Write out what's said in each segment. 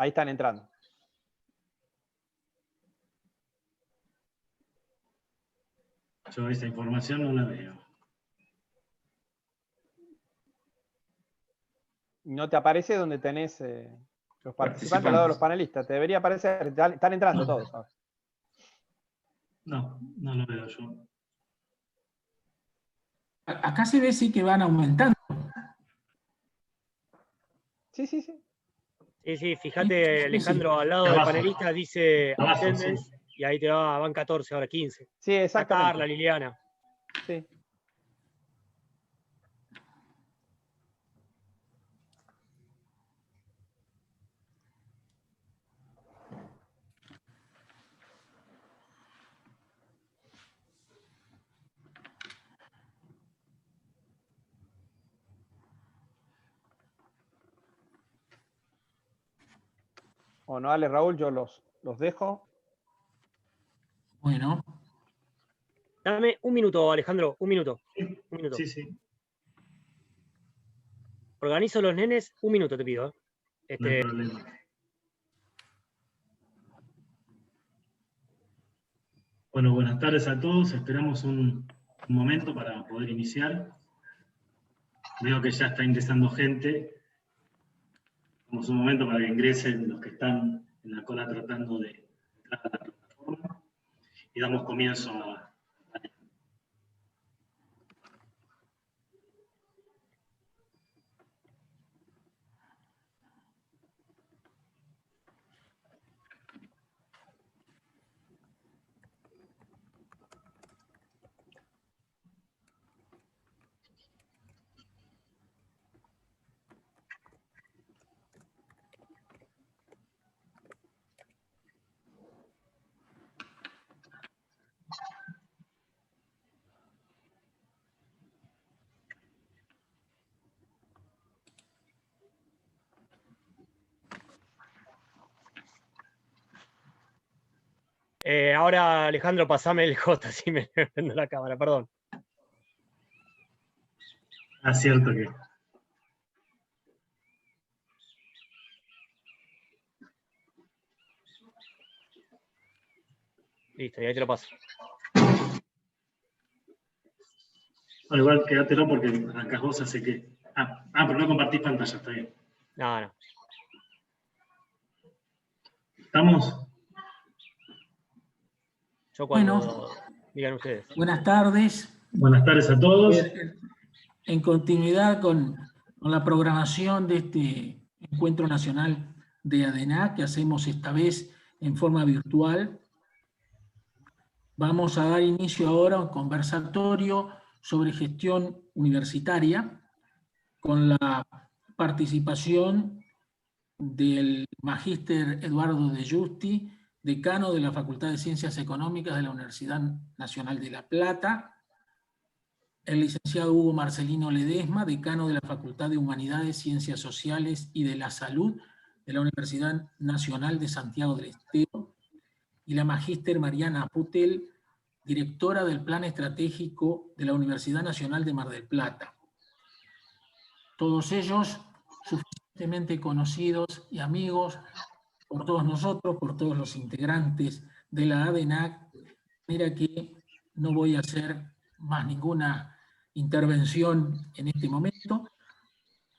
Ahí están entrando. Yo esa información no la veo. No te aparece donde tenés los participantes al lado de los panelistas. Te debería aparecer. Están entrando todos ahora. No, no lo veo yo. Acá se ve sí que van aumentando. Sí, sí, sí. Sí, sí, fíjate, Alejandro, al lado del panelista dice attendance, y ahí te van 14, ahora 15. Sí, exactamente. Carla, Liliana. Sí. Bueno, dale, Raúl, yo los dejo. Bueno. Dame un minuto, Alejandro, un minuto. Un minuto. Sí, sí. Organizo los nenes, un minuto te pido. No hay problema. Bueno, buenas tardes a todos. Esperamos un momento para poder iniciar. Veo que ya está ingresando gente. Damos un momento para que ingresen los que están en la cola tratando de entrar a la plataforma. Y damos comienzo a... Ahora, Alejandro, pasame el J, así me prendo la cámara, perdón. Ah, cierto que... Listo, y ahí te lo paso. Bueno, igual quédatelo porque arrancás vos, así que... pero no compartís pantalla, está bien. No. ¿Estamos? Yo cuando digan ustedes. Buenas tardes. Buenas tardes a todos. En continuidad con la programación de este Encuentro Nacional de ADENAC, que hacemos esta vez en forma virtual, vamos a dar inicio ahora a un conversatorio sobre gestión universitaria con la participación del magíster Eduardo De Giusti, decano de la Facultad de Ciencias Económicas de la Universidad Nacional de La Plata, el licenciado Hugo Marcelino Ledesma, decano de la Facultad de Humanidades, Ciencias Sociales y de la Salud de la Universidad Nacional de Santiago del Estero, y la magíster Mariana Putel, directora del Plan Estratégico de la Universidad Nacional de Mar del Plata. Todos ellos suficientemente conocidos y amigos por todos nosotros, por todos los integrantes de la ADENAC. Mira que no voy a hacer más ninguna intervención en este momento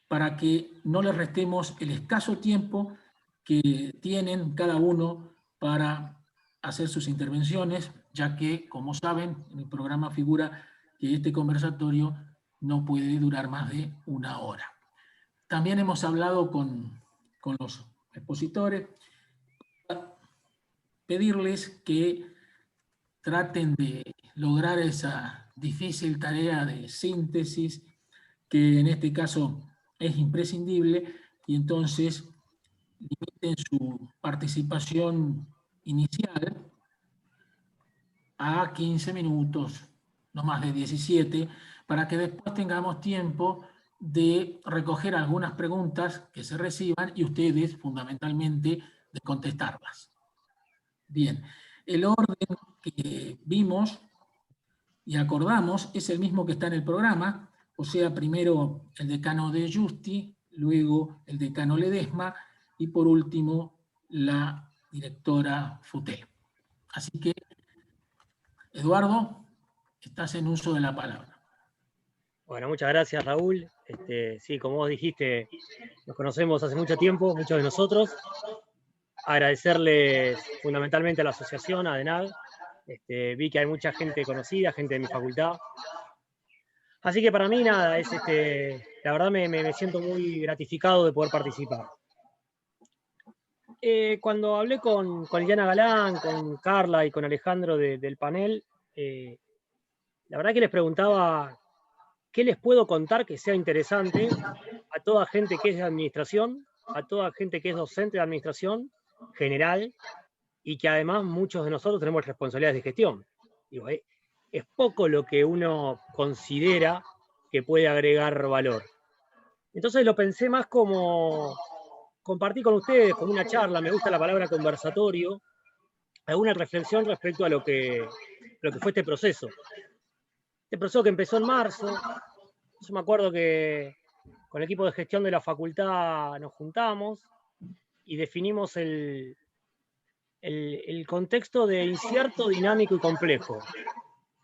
para que no les restemos el escaso tiempo que tienen cada uno para hacer sus intervenciones, ya que, como saben, en el programa figura que este conversatorio no puede durar más de 1 hora. También hemos hablado con los expositores, pedirles que traten de lograr esa difícil tarea de síntesis, que en este caso es imprescindible, y entonces limiten su participación inicial a 15 minutos, no más de 17, para que después tengamos tiempo de recoger algunas preguntas que se reciban y ustedes, fundamentalmente, de contestarlas. Bien, el orden que vimos y acordamos es el mismo que está en el programa, o sea, primero el decano De Giusti, luego el decano Ledesma, y por último, la directora Futel. Así que, Eduardo, estás en uso de la palabra. Bueno, muchas gracias, Raúl. Sí, como vos dijiste, nos conocemos hace mucho tiempo, muchos de nosotros. Agradecerles fundamentalmente a la asociación, a ADENAG. Vi que hay mucha gente conocida, gente de mi facultad. Así que para mí, nada, la verdad me siento muy gratificado de poder participar. Cuando hablé con Liliana Galán, con Carla y con Alejandro del panel, la verdad que les preguntaba qué les puedo contar que sea interesante a toda gente que es de administración, a toda gente que es docente de administración general, y que además muchos de nosotros tenemos responsabilidades de gestión. Digo, es poco lo que uno considera que puede agregar valor. Entonces lo pensé más como compartir con ustedes, como una charla, me gusta la palabra conversatorio, alguna reflexión respecto a lo que fue este proceso. Este proceso que empezó en marzo. Yo me acuerdo que con el equipo de gestión de la facultad nos juntamos y definimos el contexto de incierto, dinámico y complejo,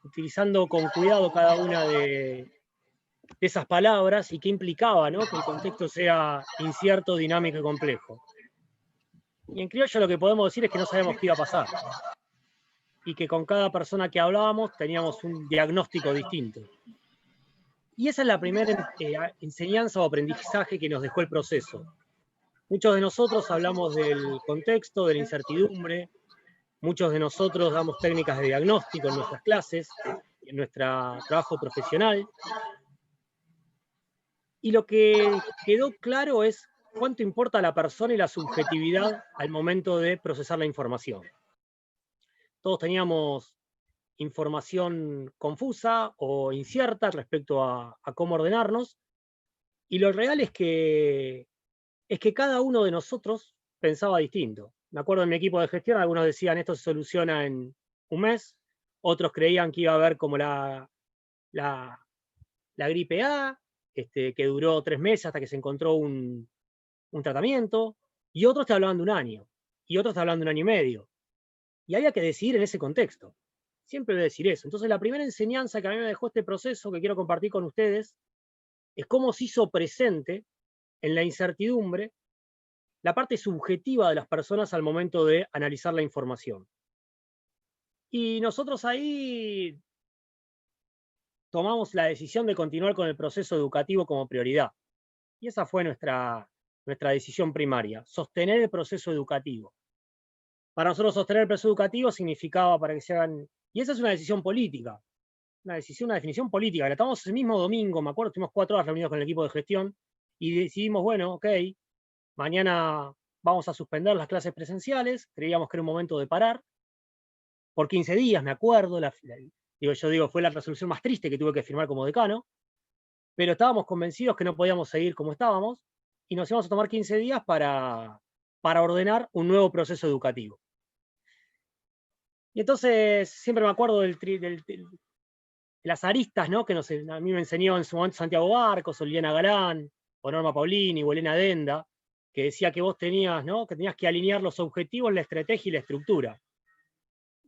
utilizando con cuidado cada una de esas palabras y qué implicaba, ¿no?, que el contexto sea incierto, dinámico y complejo. Y en criollo lo que podemos decir es que no sabemos qué iba a pasar y que con cada persona que hablábamos teníamos un diagnóstico distinto. Y esa es la primera enseñanza o aprendizaje que nos dejó el proceso. Muchos de nosotros hablamos del contexto, de la incertidumbre. Muchos de nosotros damos técnicas de diagnóstico en nuestras clases, en nuestro trabajo profesional. Y lo que quedó claro es cuánto importa la persona y la subjetividad al momento de procesar la información. Todos teníamos información confusa o incierta respecto a cómo ordenarnos, y lo real es que cada uno de nosotros pensaba distinto. Me acuerdo en mi equipo de gestión, algunos decían esto se soluciona en un mes, otros creían que iba a haber como la gripe A, que duró 3 meses hasta que se encontró un tratamiento, y otros te hablaban de un año, y otros te hablaban de 1 año y medio. Y había que decidir en ese contexto. Siempre voy a decir eso. Entonces la primera enseñanza que a mí me dejó este proceso, que quiero compartir con ustedes, es cómo se hizo presente en la incertidumbre la parte subjetiva de las personas al momento de analizar la información. Y nosotros ahí tomamos la decisión de continuar con el proceso educativo como prioridad. Y esa fue nuestra decisión primaria, sostener el proceso educativo. Para nosotros sostener el proceso educativo significaba, para que se hagan... Y esa es una decisión política, una definición política. La tomamos el mismo domingo, me acuerdo, estuvimos 4 horas reunidos con el equipo de gestión y decidimos, bueno, ok, mañana vamos a suspender las clases presenciales, creíamos que era un momento de parar, por 15 días, me acuerdo, fue la resolución más triste que tuve que firmar como decano, pero estábamos convencidos que no podíamos seguir como estábamos, y nos íbamos a tomar 15 días para ordenar un nuevo proceso educativo. Y entonces, siempre me acuerdo de las aristas, ¿no?, que a mí me enseñó en su momento Santiago Barcos, o Liliana Galán, o Norma Paulini, o Elena Denda, que decía que vos tenías, ¿no?, que tenías que alinear los objetivos, la estrategia y la estructura.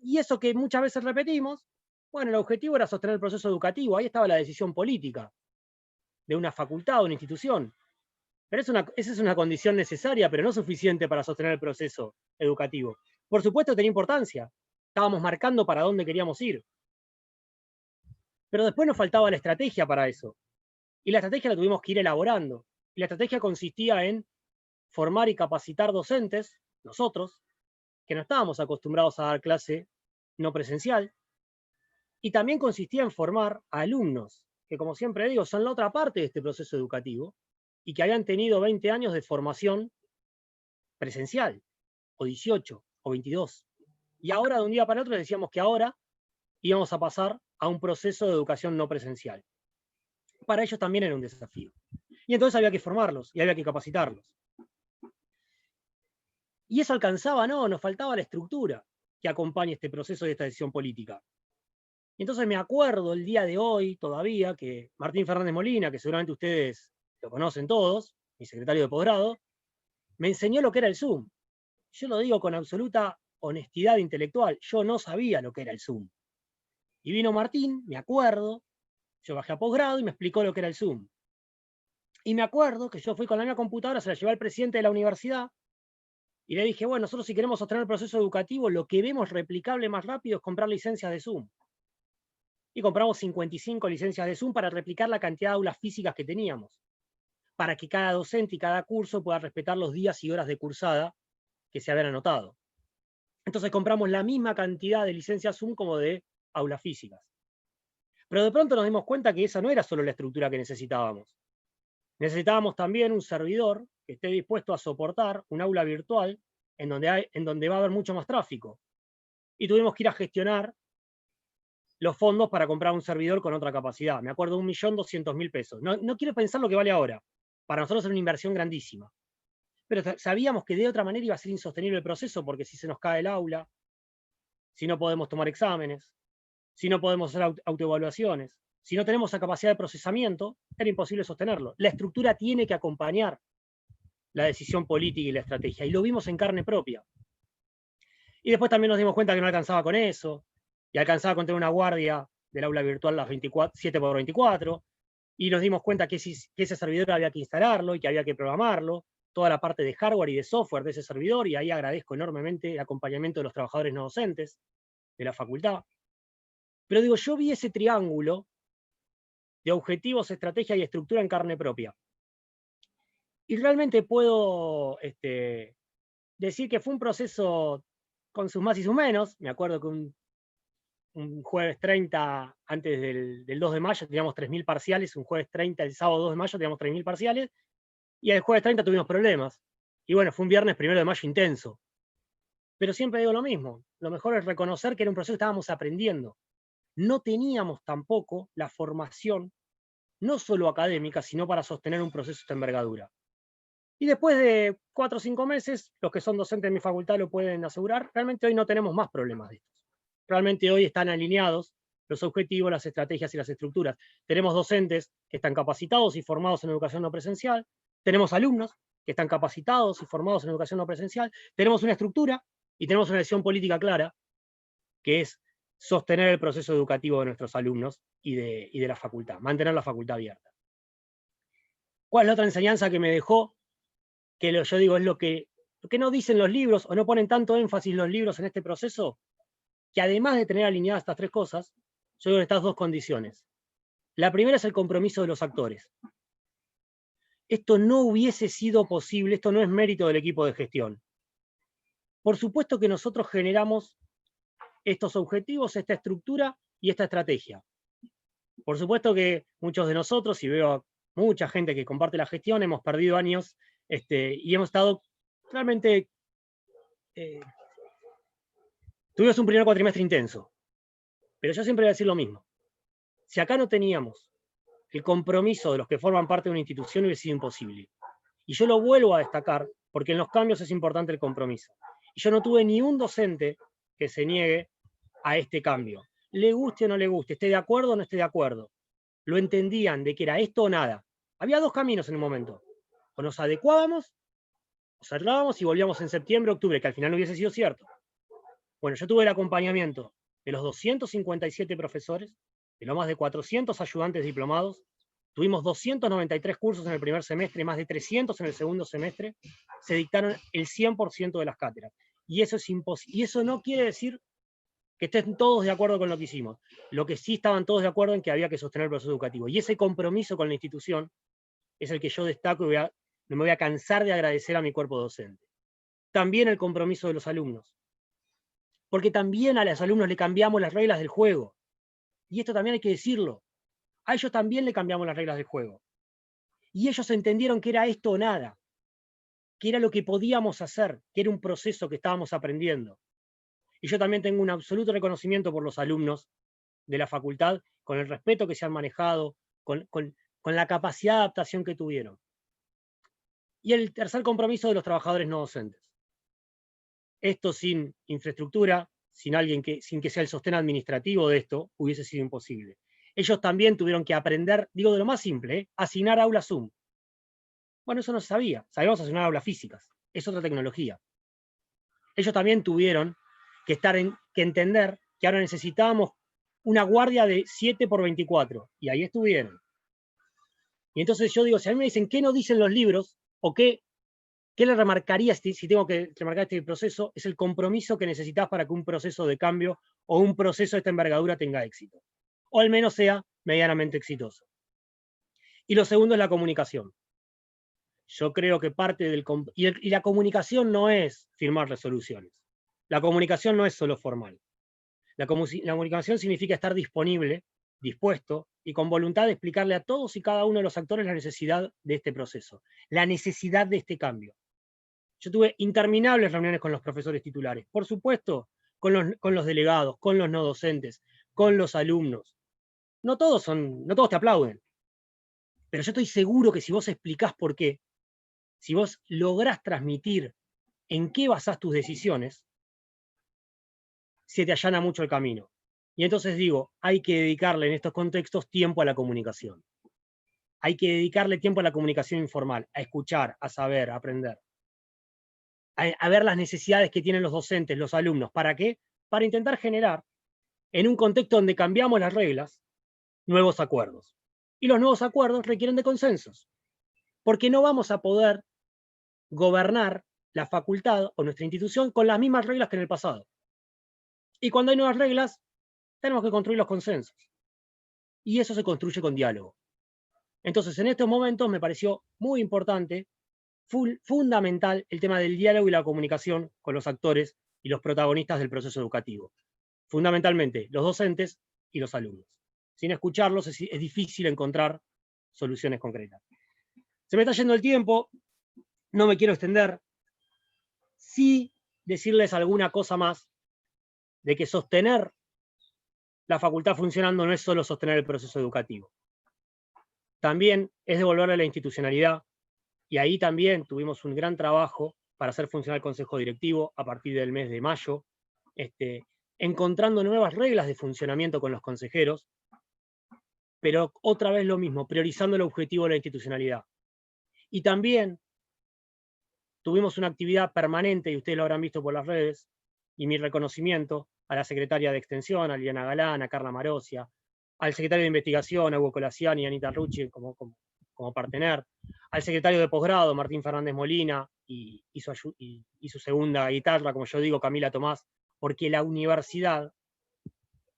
Y eso que muchas veces repetimos, bueno, el objetivo era sostener el proceso educativo, ahí estaba la decisión política de una facultad o una institución. Pero esa es una condición necesaria, pero no suficiente para sostener el proceso educativo. Por supuesto tenía importancia, estábamos marcando para dónde queríamos ir. Pero después nos faltaba la estrategia para eso. Y la estrategia la tuvimos que ir elaborando. Y la estrategia consistía en formar y capacitar docentes, nosotros, que no estábamos acostumbrados a dar clase no presencial, y también consistía en formar a alumnos, que como siempre digo, son la otra parte de este proceso educativo, y que habían tenido 20 años de formación presencial, o 18, o 22. Y ahora, de un día para otro, decíamos que ahora íbamos a pasar a un proceso de educación no presencial. Para ellos también era un desafío. Y entonces había que formarlos, y había que capacitarlos. Y eso alcanzaba, no, nos faltaba la estructura que acompañe este proceso y esta decisión política. Y entonces me acuerdo el día de hoy todavía que Martín Fernández Molina, que seguramente ustedes lo conocen todos, mi secretario de posgrado, me enseñó lo que era el Zoom. Yo lo digo con absoluta honestidad intelectual, yo no sabía lo que era el Zoom. Y vino Martín, me acuerdo, yo bajé a posgrado y me explicó lo que era el Zoom. Y me acuerdo que yo fui con la misma computadora, se la llevé al presidente de la universidad, y le dije, bueno, nosotros si queremos sostener el proceso educativo, lo que vemos replicable más rápido es comprar licencias de Zoom. Y compramos 55 licencias de Zoom para replicar la cantidad de aulas físicas que teníamos, para que cada docente y cada curso pueda respetar los días y horas de cursada que se habían anotado. Entonces compramos la misma cantidad de licencias Zoom como de aulas físicas. Pero de pronto nos dimos cuenta que esa no era solo la estructura que necesitábamos. Necesitábamos también un servidor que esté dispuesto a soportar un aula virtual en donde va a haber mucho más tráfico. Y tuvimos que ir a gestionar los fondos para comprar un servidor con otra capacidad. Me acuerdo, 1.200.000 pesos. No quiero pensar lo que vale ahora. Para nosotros era una inversión grandísima. Pero sabíamos que de otra manera iba a ser insostenible el proceso, porque si se nos cae el aula, si no podemos tomar exámenes, si no podemos hacer autoevaluaciones, si no tenemos la capacidad de procesamiento, era imposible sostenerlo. La estructura tiene que acompañar la decisión política y la estrategia, y lo vimos en carne propia. Y después también nos dimos cuenta que no alcanzaba con eso, y alcanzaba con tener una guardia del aula virtual las 7x24, y nos dimos cuenta que ese servidor había que instalarlo y que había que programarlo, toda la parte de hardware y de software de ese servidor, y ahí agradezco enormemente el acompañamiento de los trabajadores no docentes de la facultad. Pero digo, yo vi ese triángulo de objetivos, estrategia y estructura en carne propia. Y realmente puedo decir que fue un proceso con sus más y sus menos. Me acuerdo que un jueves 30, antes del 2 de mayo, teníamos 3.000 parciales, un jueves 30, el sábado 2 de mayo, teníamos 3.000 parciales, y el jueves 30 tuvimos problemas. Y bueno, fue un viernes 1 de mayo intenso. Pero siempre digo lo mismo, lo mejor es reconocer que era un proceso que estábamos aprendiendo. No teníamos tampoco la formación, no solo académica, sino para sostener un proceso de esta envergadura. Y después de 4 o 5 meses, los que son docentes de mi facultad lo pueden asegurar, realmente hoy no tenemos más problemas de estos. Realmente hoy están alineados los objetivos, las estrategias y las estructuras. Tenemos docentes que están capacitados y formados en educación no presencial, tenemos alumnos que están capacitados y formados en educación no presencial, tenemos una estructura y tenemos una decisión política clara, que es sostener el proceso educativo de nuestros alumnos y de la facultad, mantener la facultad abierta. ¿Cuál es la otra enseñanza que me dejó? Que yo digo es lo que no dicen los libros, o no ponen tanto énfasis los libros en este proceso, que además de tener alineadas estas 3 cosas, yo digo estas 2 condiciones. La primera es el compromiso de los actores. Esto no hubiese sido posible, esto no es mérito del equipo de gestión. Por supuesto que nosotros generamos estos objetivos, esta estructura y esta estrategia. Por supuesto que muchos de nosotros, y veo a mucha gente que comparte la gestión, hemos perdido años y hemos estado realmente... tuvimos un primer cuatrimestre intenso, pero yo siempre voy a decir lo mismo. Si acá no teníamos el compromiso de los que forman parte de una institución, hubiese sido imposible. Y yo lo vuelvo a destacar, porque en los cambios es importante el compromiso. Y yo no tuve ni un docente que se niegue a este cambio. Le guste o no le guste, esté de acuerdo o no esté de acuerdo. Lo entendían de que era esto o nada. Había 2 caminos en un momento. O nos adecuábamos, o cerrábamos y volvíamos en septiembre, octubre, que al final no hubiese sido cierto. Bueno, yo tuve el acompañamiento de los 257 profesores, de los más de 400 ayudantes diplomados. Tuvimos 293 cursos en el primer semestre, más de 300 en el segundo semestre. Se dictaron el 100% de las cátedras. Y eso es imposible. Y eso no quiere decir que estén todos de acuerdo con lo que hicimos. Lo que sí estaban todos de acuerdo en que había que sostener el proceso educativo. Y ese compromiso con la institución es el que yo destaco y no me voy a cansar de agradecer a mi cuerpo docente. También el compromiso de los alumnos. Porque también a los alumnos le cambiamos las reglas del juego. Y esto también hay que decirlo. A ellos también le cambiamos las reglas del juego. Y ellos entendieron que era esto o nada. Que era lo que podíamos hacer, que era un proceso que estábamos aprendiendo. Y yo también tengo un absoluto reconocimiento por los alumnos de la facultad, con el respeto que se han manejado, con la capacidad de adaptación que tuvieron. Y el tercer compromiso de los trabajadores no docentes. Esto sin infraestructura, sin que sea el sostén administrativo de esto, hubiese sido imposible. Ellos también tuvieron que aprender, digo de lo más simple, asignar aulas Zoom. Bueno, eso no se sabía, sabíamos asignar aulas físicas. es otra tecnología. Ellos también tuvieron que entender que ahora necesitábamos una guardia de 7×24, y ahí estuvieron. Y entonces yo digo, si a mí me dicen qué no dicen los libros, o qué le remarcaría si tengo que remarcar este proceso, es el compromiso que necesitas para que un proceso de cambio o un proceso de esta envergadura tenga éxito, o al menos sea medianamente exitoso. Y lo segundo es la comunicación. Yo creo que parte del... Y la comunicación no es firmar resoluciones. La comunicación no es solo formal. La comunicación significa estar disponible, dispuesto y con voluntad de explicarle a todos y cada uno de los actores la necesidad de este proceso, la necesidad de este cambio. Yo tuve interminables reuniones con los profesores titulares, por supuesto, con los delegados, con los no docentes, con los alumnos. No todos te aplauden, pero yo estoy seguro que si vos explicás por qué, si vos lográs transmitir en qué basás tus decisiones, se te allana mucho el camino. Y entonces digo, hay que dedicarle en estos contextos tiempo a la comunicación. Hay que dedicarle tiempo a la comunicación informal, a escuchar, a saber, a aprender. A ver las necesidades que tienen los docentes, los alumnos. ¿Para qué? Para intentar generar, en un contexto donde cambiamos las reglas, nuevos acuerdos. Y los nuevos acuerdos requieren de consensos. Porque no vamos a poder gobernar la facultad o nuestra institución con las mismas reglas que en el pasado. Y cuando hay nuevas reglas, tenemos que construir los consensos. Y eso se construye con diálogo. Entonces, en estos momentos me pareció muy importante, fundamental, el tema del diálogo y la comunicación con los actores y los protagonistas del proceso educativo. Fundamentalmente, los docentes y los alumnos. Sin escucharlos es difícil encontrar soluciones concretas. Se me está yendo el tiempo, no me quiero extender. Sí decirles alguna cosa más, de que sostener la facultad funcionando no es solo sostener el proceso educativo. También es devolverle la institucionalidad, y ahí también tuvimos un gran trabajo para hacer funcionar el Consejo Directivo a partir del mes de mayo, encontrando nuevas reglas de funcionamiento con los consejeros, pero otra vez lo mismo, priorizando el objetivo de la institucionalidad. Y también tuvimos una actividad permanente, y ustedes lo habrán visto por las redes, y mi reconocimiento a la secretaria de Extensión, a Liliana Galán, a Carla Marosia, al secretario de Investigación, a Hugo Colaciani y a Anita Rucci como partener, al secretario de Posgrado, Martín Fernández Molina, y su segunda guitarra, como yo digo, Camila Tomás, porque la universidad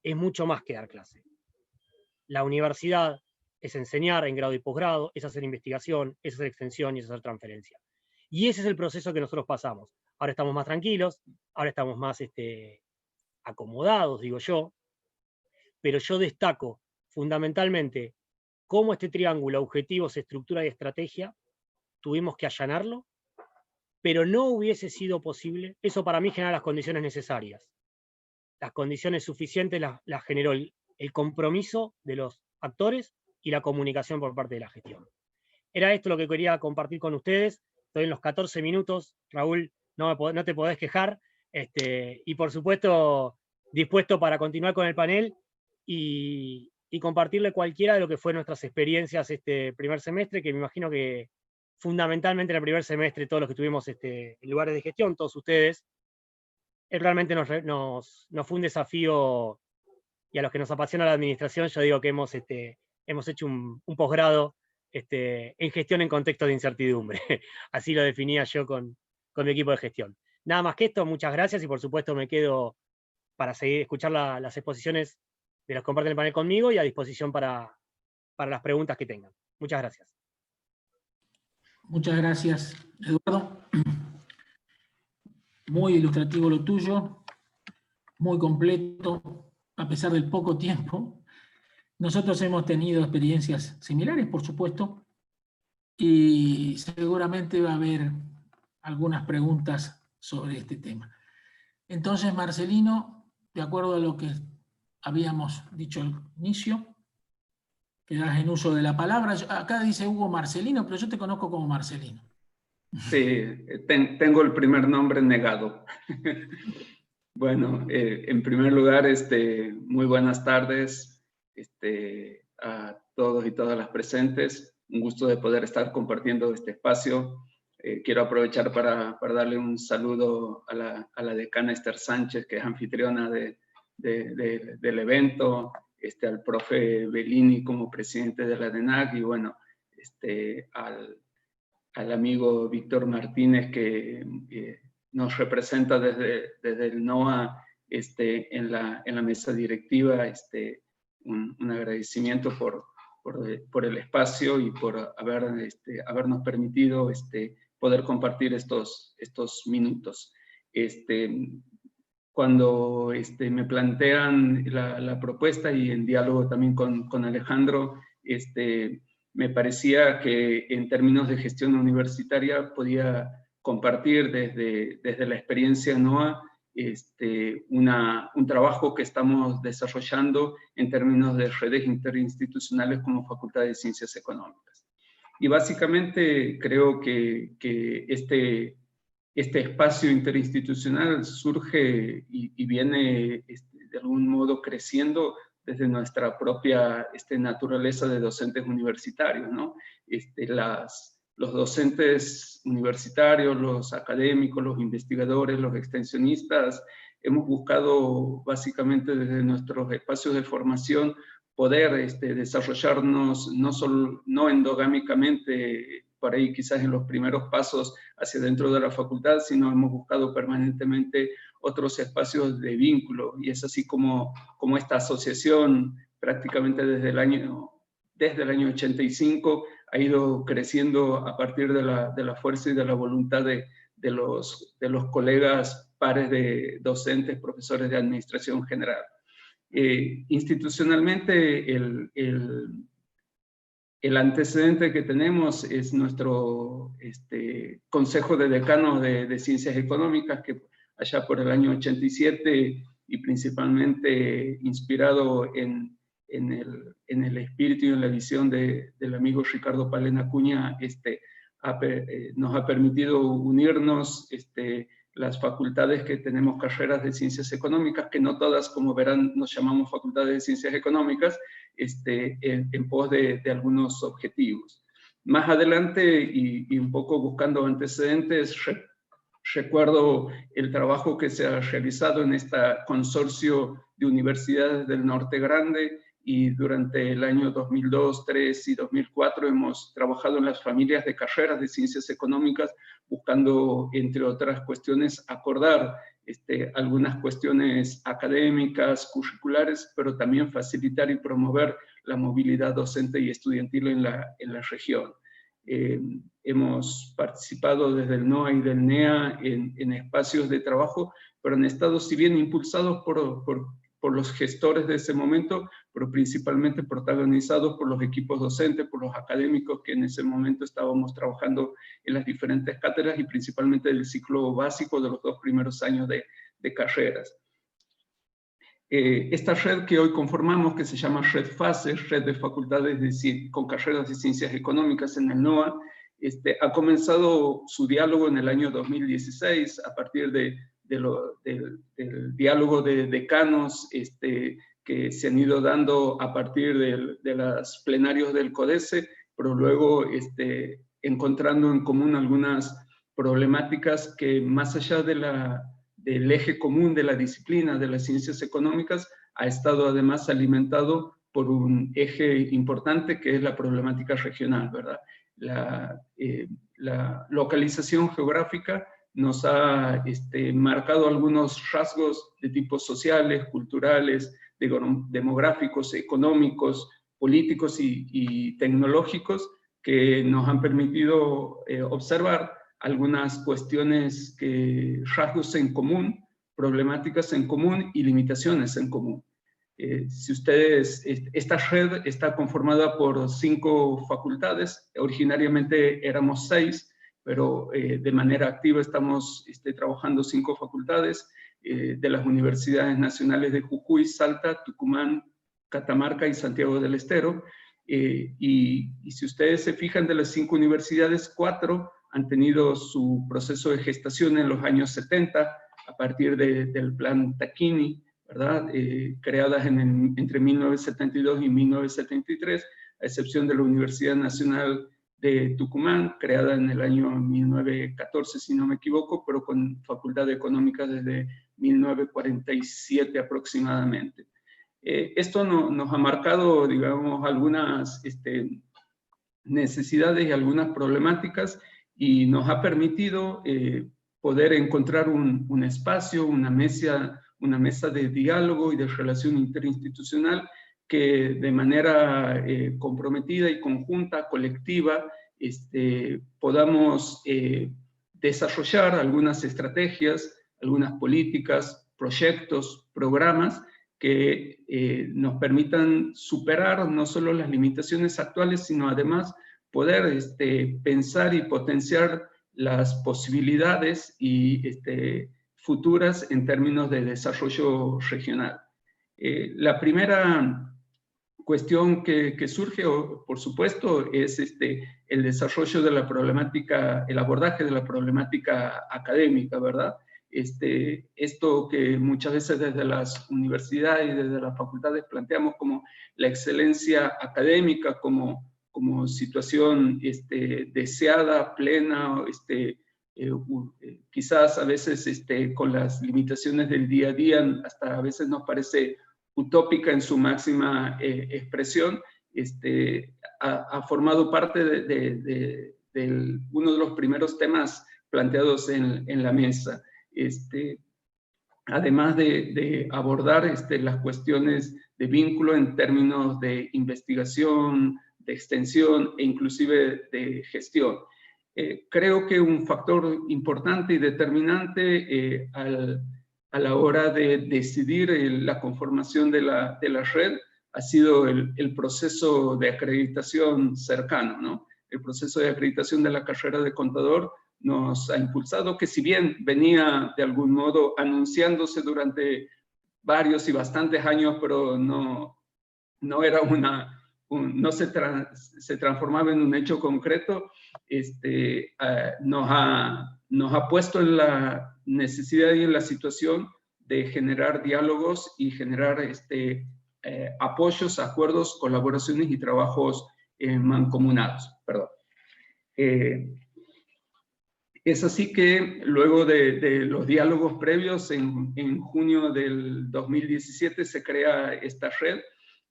es mucho más que dar clase. La universidad es enseñar en grado y posgrado, es hacer investigación, es hacer extensión y es hacer transferencia. Y ese es el proceso que nosotros pasamos. Ahora estamos más tranquilos, ahora estamos más acomodados, digo yo, pero yo destaco fundamentalmente cómo este triángulo, objetivos, estructura y estrategia, tuvimos que allanarlo, pero no hubiese sido posible. Eso para mí genera las condiciones necesarias. Las condiciones suficientes las generó el compromiso de los actores y la comunicación por parte de la gestión. Era esto lo que quería compartir con ustedes. Estoy en los 14 minutos, Raúl, no te podés quejar, y por supuesto dispuesto para continuar con el panel y compartirle cualquiera de lo que fue nuestras experiencias este primer semestre, que me imagino que fundamentalmente en el primer semestre todos los que tuvimos en lugares de gestión, todos ustedes, realmente nos fue un desafío, y a los que nos apasiona la administración, yo digo que hemos hecho un posgrado en gestión en contexto de incertidumbre. Así lo definía yo con mi equipo de gestión. Nada más que esto, muchas gracias, y por supuesto me quedo para seguir escuchar las exposiciones de los que comparten el panel conmigo, y a disposición para las preguntas que tengan. Muchas gracias. Muchas gracias, Eduardo. Muy ilustrativo lo tuyo, muy completo, a pesar del poco tiempo. Nosotros hemos tenido experiencias similares, por supuesto, y seguramente va a haber algunas preguntas sobre este tema. Entonces, Marcelino, de acuerdo a lo que habíamos dicho al inicio, quedas en uso de la palabra. Acá dice Hugo Marcelino, pero yo te conozco como Marcelino. Sí, tengo el primer nombre negado. Bueno, en primer lugar, muy buenas tardes a todos y todas las presentes. Un gusto de poder estar compartiendo este espacio quiero aprovechar para darle un saludo a la decana Esther Sánchez, que es anfitriona del evento, al profe Bellini como presidente de la DENAC, y bueno, al amigo Víctor Martínez, que nos representa desde el NOA en la mesa directiva. Un agradecimiento por el espacio y por habernos permitido poder compartir estos minutos. Cuando me plantean la propuesta, y en diálogo también con Alejandro, me parecía que en términos de gestión universitaria podía compartir desde la experiencia NOA un trabajo que estamos desarrollando en términos de redes interinstitucionales como Facultad de Ciencias Económicas. Y básicamente creo que este espacio interinstitucional surge y viene de algún modo creciendo desde nuestra propia naturaleza de docentes universitarios, ¿no? Los docentes universitarios, los académicos, los investigadores, los extensionistas, hemos buscado básicamente desde nuestros espacios de formación poder desarrollarnos no endogámicamente, por ahí quizás en los primeros pasos hacia dentro de la facultad, sino hemos buscado permanentemente otros espacios de vínculo, y es así como esta asociación prácticamente desde el año 85 ha ido creciendo a partir de la fuerza y de la voluntad de los colegas pares de docentes, profesores de administración general. Institucionalmente, el antecedente que tenemos es nuestro Consejo de Decanos de Ciencias Económicas, que allá por el año 87, y principalmente inspirado en el espíritu y en la visión del amigo Ricardo Palena Acuña, nos ha permitido unirnos las facultades que tenemos carreras de ciencias económicas, que no todas, como verán, nos llamamos facultades de ciencias económicas, en pos de algunos objetivos. Más adelante, y un poco buscando antecedentes, recuerdo el trabajo que se ha realizado en este consorcio de universidades del Norte Grande, y durante el año 2002, 2003 y 2004 hemos trabajado en las familias de carreras de ciencias económicas, buscando, entre otras cuestiones, acordar algunas cuestiones académicas, curriculares, pero también facilitar y promover la movilidad docente y estudiantil en la región. Hemos participado desde el NOA y del NEA en espacios de trabajo, pero han estado, si bien impulsados por los gestores de ese momento, pero principalmente protagonizados por los equipos docentes, por los académicos que en ese momento estábamos trabajando en las diferentes cátedras, y principalmente del ciclo básico de los 2 primeros años de carreras. Esta red que hoy conformamos, que se llama Red FACES, Red de Facultades con Carreras de Ciencias Económicas en el NOA, ha comenzado su diálogo en el año 2016, a partir del diálogo de decanos que se han ido dando a partir de los plenarios del CODECE, pero luego encontrando en común algunas problemáticas que, más allá del eje común de la disciplina de las ciencias económicas, ha estado además alimentado por un eje importante que es la problemática regional, ¿verdad? La localización geográfica nos ha marcado algunos rasgos de tipo sociales, culturales, demográficos, económicos, políticos y tecnológicos, que nos han permitido observar algunas cuestiones, rasgos en común, problemáticas en común y limitaciones en común. Esta red está conformada por 5 facultades, originariamente éramos 6, pero de manera activa estamos trabajando 5 facultades de las universidades nacionales de Jujuy, Salta, Tucumán, Catamarca y Santiago del Estero. Y si ustedes se fijan, de las 5 universidades, 4 han tenido su proceso de gestación en los años 70, a partir del plan Tacchini, ¿verdad? Creadas entre 1972 y 1973, a excepción de la Universidad Nacional de Tucumán, creada en el año 1914, si no me equivoco, pero con Facultad de Económicas desde 1947 aproximadamente. Esto nos ha marcado, digamos, algunas necesidades y algunas problemáticas, y nos ha permitido poder encontrar un espacio, una mesa de diálogo y de relación interinstitucional que de manera comprometida y conjunta, colectiva, podamos desarrollar algunas estrategias, algunas políticas, proyectos, programas que nos permitan superar no solo las limitaciones actuales, sino además poder pensar y potenciar las posibilidades y futuras en términos de desarrollo regional. La primera cuestión que surge, por supuesto, es el desarrollo de la problemática, el abordaje de la problemática académica, ¿verdad? Esto que muchas veces desde las universidades y desde las facultades planteamos como la excelencia académica, como situación deseada, plena, quizás a veces con las limitaciones del día a día, hasta a veces nos parece utópica en su máxima expresión, ha formado parte de uno de los primeros temas planteados en la mesa. Además de abordar las cuestiones de vínculo en términos de investigación, de extensión e inclusive de gestión. Creo que un factor importante y determinante a la hora de decidir la conformación de la red ha sido el proceso de acreditación cercano, ¿no? El proceso de acreditación de la carrera de contador nos ha impulsado, que si bien venía de algún modo anunciándose durante varios y bastantes años, pero no era no se transformaba en un hecho concreto, nos ha puesto en la necesidad y en la situación de generar diálogos y generar apoyos, acuerdos, colaboraciones y trabajos mancomunados. Perdón. Es así que luego de los diálogos previos, en junio del 2017 se crea esta red,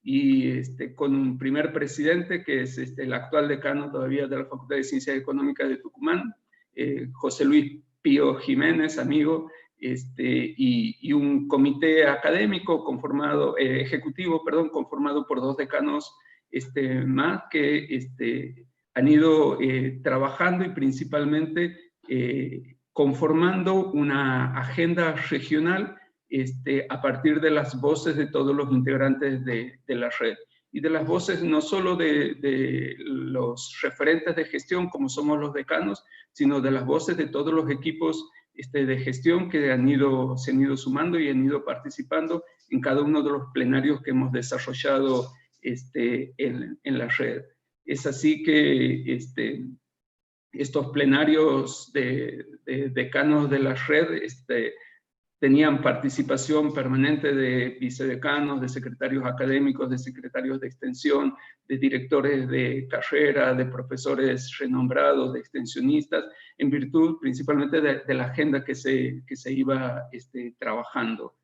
y con un primer presidente que es el actual decano todavía de la Facultad de Ciencias Económicas de Tucumán, José Luis Pío Jiménez, amigo, y un comité académico ejecutivo, conformado por 2 decanos más que han ido trabajando y principalmente conformando una agenda regional a partir de las voces de todos los integrantes de la red. Y de las voces no solo de los referentes de gestión, como somos los decanos, sino de las voces de todos los equipos de gestión que se han ido sumando y han ido participando en cada uno de los plenarios que hemos desarrollado en la red. Es así que estos plenarios de decanos de la red tenían participación permanente de vicedecanos, de secretarios académicos, de secretarios de extensión, de directores de carrera, de profesores renombrados, de extensionistas, en virtud principalmente de la agenda que se iba trabajando.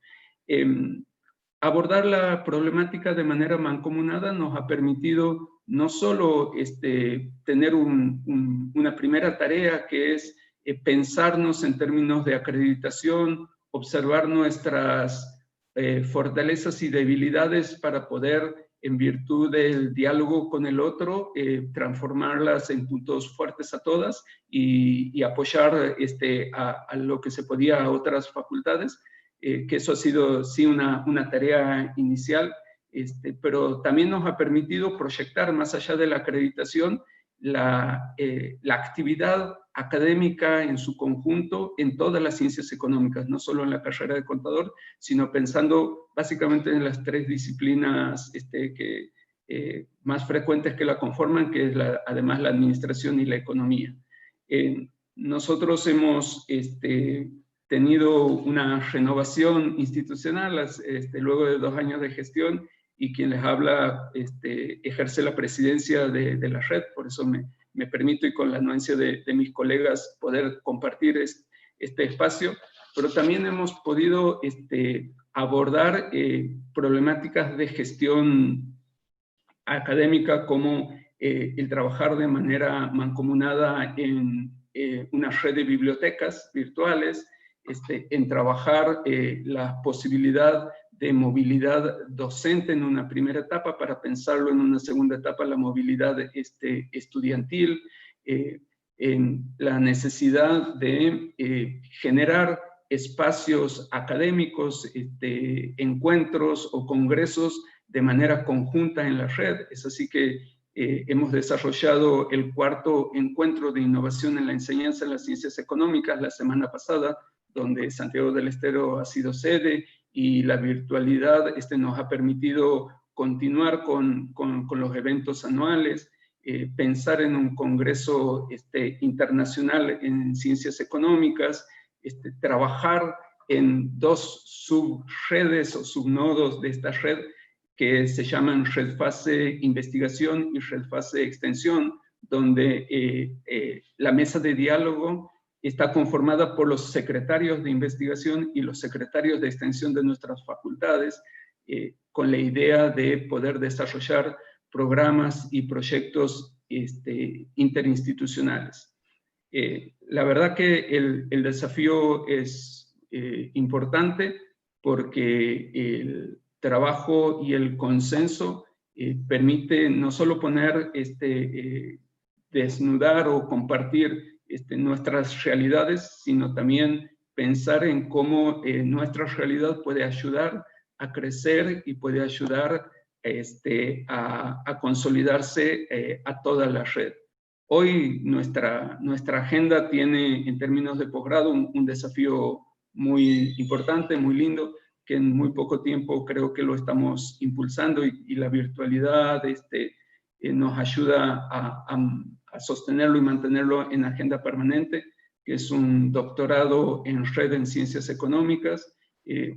Abordar la problemática de manera mancomunada nos ha permitido no solo tener una primera tarea, que es pensarnos en términos de acreditación, observar nuestras fortalezas y debilidades para poder, en virtud del diálogo con el otro, transformarlas en puntos fuertes a todas y apoyar a lo que se podía a otras facultades, que eso ha sido sí una tarea inicial, pero también nos ha permitido proyectar más allá de la acreditación la actividad académica en su conjunto en todas las ciencias económicas, no solo en la carrera de contador, sino pensando básicamente en las 3 disciplinas más frecuentes que la conforman, que es además la administración y la economía. Nosotros hemos tenido una renovación institucional luego de 2 años de gestión, y quien les habla ejerce la presidencia de la red, por eso me me permito, y con la anuencia de mis colegas, poder compartir este espacio, pero también hemos podido abordar problemáticas de gestión académica, como el trabajar de manera mancomunada en una red de bibliotecas virtuales, en trabajar la posibilidad de movilidad docente en una primera etapa, para pensarlo en una segunda etapa, la movilidad estudiantil, en la necesidad de generar espacios académicos, encuentros o congresos de manera conjunta en la red. Es así que hemos desarrollado el 4º encuentro de innovación en la enseñanza en las ciencias económicas la semana pasada, donde Santiago del Estero ha sido sede, y la virtualidad nos ha permitido continuar con los eventos anuales, pensar en un congreso internacional en ciencias económicas, trabajar en 2 subredes o subnodos de esta red, que se llaman Red Fase Investigación y Red Fase Extensión, donde la mesa de diálogo está conformada por los secretarios de investigación y los secretarios de extensión de nuestras facultades, con la idea de poder desarrollar programas y proyectos interinstitucionales. La verdad que el desafío es importante, porque el trabajo y el consenso permite no solo poner, desnudar o compartir nuestras realidades, sino también pensar en cómo nuestra realidad puede ayudar a crecer y puede ayudar a consolidarse a toda la red. Hoy nuestra agenda tiene, en términos de posgrado, un desafío muy importante, muy lindo, que en muy poco tiempo creo que lo estamos impulsando, y la virtualidad nos ayuda a sostenerlo y mantenerlo en agenda permanente, que es un doctorado en red en ciencias económicas.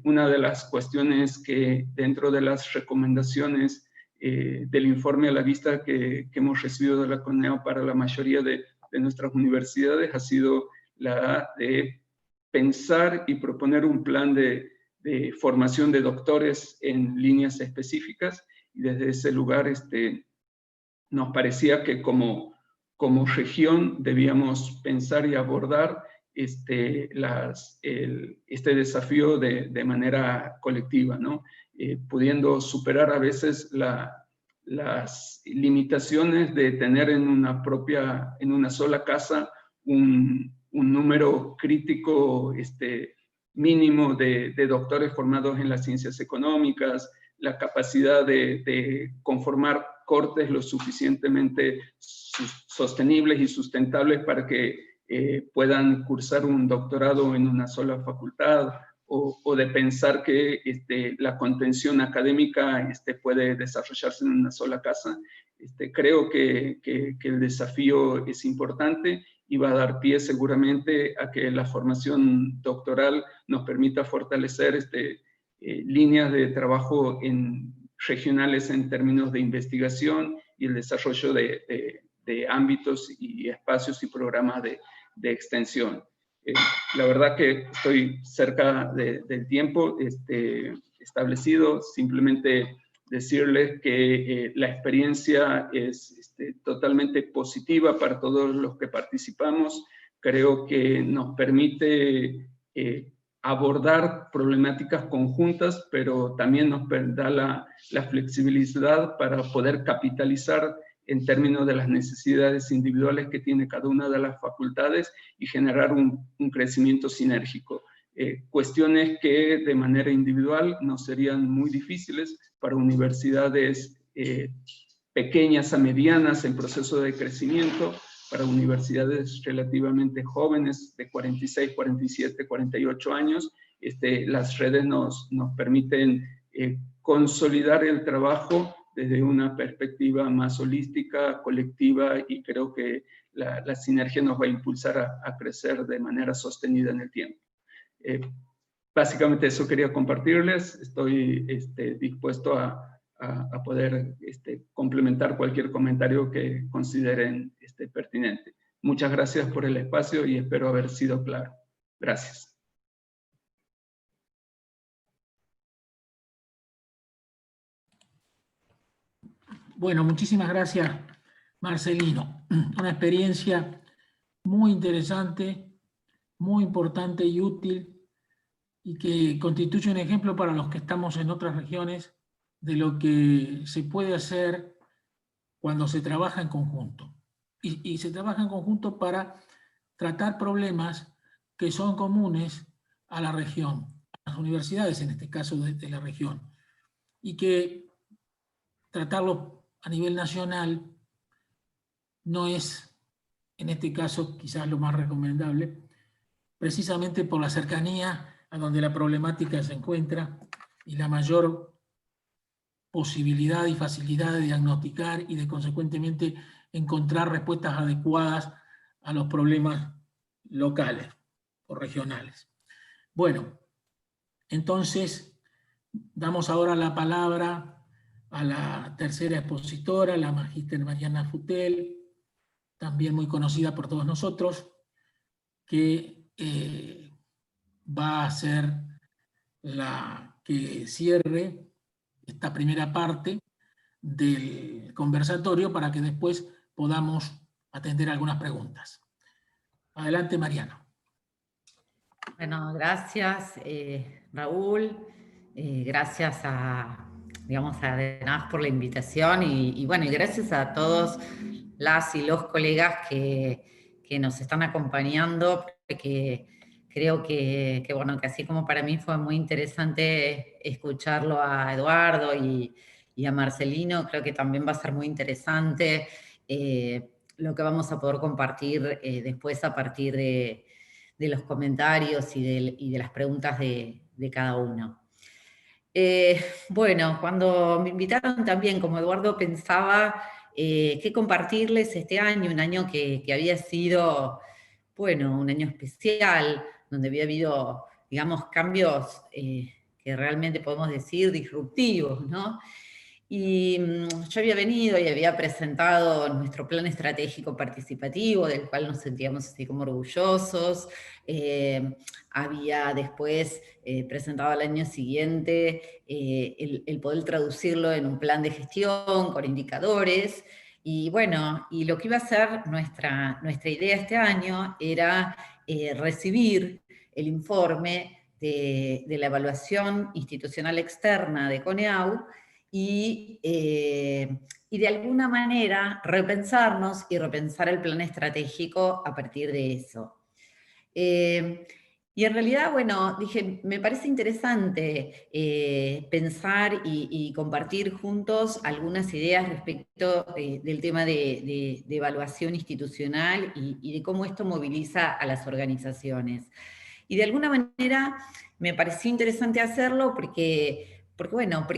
Una de las cuestiones que, dentro de las recomendaciones del informe a la vista que hemos recibido de la CONEO para la mayoría de nuestras universidades, ha sido la de pensar y proponer un plan de formación de doctores en líneas específicas, y desde ese lugar nos parecía que como región debíamos pensar y abordar este desafío de manera colectiva, ¿no? Pudiendo superar a veces las limitaciones de tener en una sola casa un número crítico mínimo de doctores formados en las ciencias económicas, la capacidad de conformar cortes lo suficientemente sostenibles y sustentables para que puedan cursar un doctorado en una sola facultad, o de pensar que la contención académica puede desarrollarse en una sola casa. Creo que el desafío es importante, y va a dar pie seguramente a que la formación doctoral nos permita fortalecer líneas de trabajo regionales en términos de investigación, y el desarrollo de ámbitos y espacios y programas de extensión. La verdad que estoy cerca del tiempo establecido. Simplemente decirles que la experiencia es totalmente positiva para todos los que participamos. Creo que nos permite abordar problemáticas conjuntas, pero también nos da la flexibilidad para poder capitalizar en términos de las necesidades individuales que tiene cada una de las facultades, y generar un crecimiento sinérgico. Cuestiones que de manera individual nos serían muy difíciles para universidades pequeñas a medianas en proceso de crecimiento, para universidades relativamente jóvenes de 46, 47, 48 años. Las redes nos permiten consolidar el trabajo desde una perspectiva más holística, colectiva, y creo que la sinergia nos va a impulsar a crecer de manera sostenida en el tiempo. Básicamente eso quería compartirles. Estoy dispuesto a poder complementar cualquier comentario que consideren pertinente. Muchas gracias por el espacio y espero haber sido claro. Gracias. Bueno, muchísimas gracias, Marcelino. Una experiencia muy interesante, muy importante y útil, y que constituye un ejemplo para los que estamos en otras regiones de lo que se puede hacer cuando se trabaja en conjunto. Y se trabaja en conjunto para tratar problemas que son comunes a la región, a las universidades en este caso de la región, y que tratarlo a nivel nacional no es, en este caso, quizás lo más recomendable, precisamente por la cercanía a donde la problemática se encuentra y la mayor posibilidad y facilidad de diagnosticar y de, consecuentemente, encontrar respuestas adecuadas a los problemas locales o regionales. Bueno, entonces damos ahora la palabra a la tercera expositora, la magíster Mariana Futel, también muy conocida por todos nosotros, que va a ser la que cierre esta primera parte del conversatorio para que después podamos atender algunas preguntas. Adelante, Mariana. Bueno, gracias, Raúl. Gracias digamos, a DENAF por la invitación y bueno, y gracias a todos las y los colegas que nos están acompañando, porque creo que bueno, que así como para mí fue muy interesante escucharlo a Eduardo y a Marcelino, creo que también va a ser muy interesante lo que vamos a poder compartir después a partir de los comentarios y de las preguntas de cada uno. Bueno, cuando me invitaron también, como Eduardo, pensaba qué compartirles este año, un año que había sido, bueno, un año especial, donde había habido, digamos, cambios que realmente podemos decir disruptivos, ¿no? Y yo había venido y había presentado nuestro plan estratégico participativo, del cual nos sentíamos así como orgullosos. Había después presentado al año siguiente el poder traducirlo en un plan de gestión con indicadores. Y bueno, y lo que iba a ser nuestra idea este año era recibir el informe de la evaluación institucional externa de CONEAU y de alguna manera repensarnos y repensar el plan estratégico a partir de eso. Y en realidad, bueno, dije, me parece interesante pensar y compartir juntos algunas ideas respecto del tema de evaluación institucional y de cómo esto moviliza a las organizaciones. Y de alguna manera me pareció interesante hacerlo porque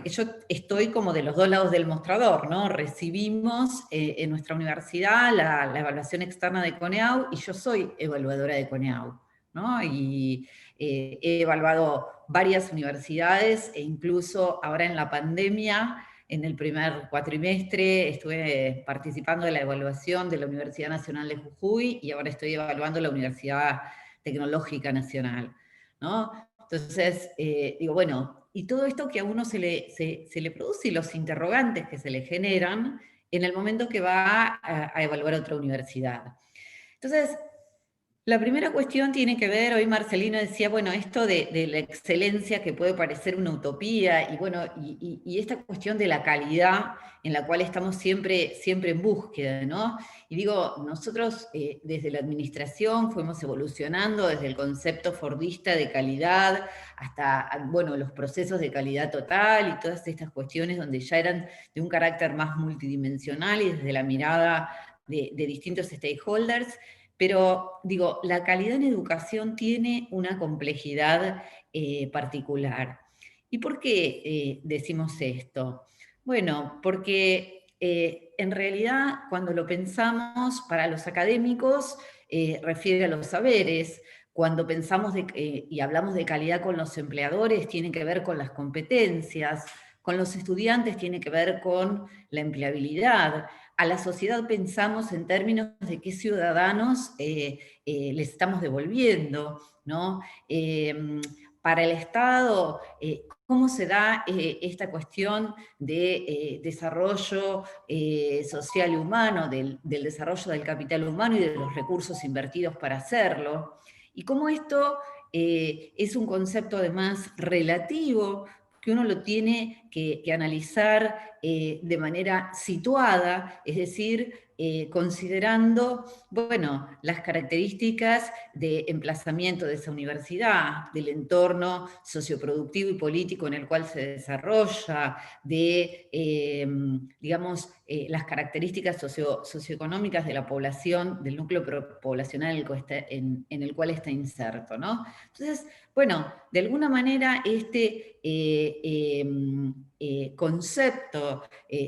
yo estoy como de los dos lados del mostrador, ¿no? Recibimos en nuestra universidad la evaluación externa de CONEAU y yo soy evaluadora de CONEAU, ¿no? Y he evaluado varias universidades e incluso ahora en la pandemia, en el primer cuatrimestre, estuve participando de la evaluación de la Universidad Nacional de Jujuy y ahora estoy evaluando la Universidad Tecnológica Nacional, ¿no? Entonces, digo, bueno, y todo esto que a uno se le produce y los interrogantes que se le generan en el momento que va a evaluar otra universidad. Entonces, la primera cuestión tiene que ver, hoy Marcelino decía, bueno, esto de la excelencia que puede parecer una utopía, y bueno, y esta cuestión de la calidad en la cual estamos siempre en búsqueda, ¿no? Y digo, nosotros desde la administración fuimos evolucionando desde el concepto fordista de calidad hasta, bueno, los procesos de calidad total y todas estas cuestiones donde ya eran de un carácter más multidimensional y desde la mirada de distintos stakeholders. Pero, digo, la calidad en educación tiene una complejidad particular. ¿Y por qué decimos esto? Bueno, porque en realidad cuando lo pensamos para los académicos refiere a los saberes. Cuando pensamos y hablamos de calidad con los empleadores tiene que ver con las competencias. Con los estudiantes tiene que ver con la empleabilidad. a la sociedad pensamos en términos de qué ciudadanos les estamos devolviendo, ¿no? Para el Estado, ¿cómo se da esta cuestión de desarrollo social y humano, del desarrollo del capital humano y de los recursos invertidos para hacerlo? Y cómo esto es un concepto además relativo, que uno lo tiene que analizar de manera situada, es decir, considerando, bueno, las características de emplazamiento de esa universidad, del entorno socioproductivo y político en el cual se desarrolla, de, digamos, las características socioeconómicas de la población, del núcleo poblacional en el cual está inserto, ¿no? Entonces, bueno, de alguna manera este concepto,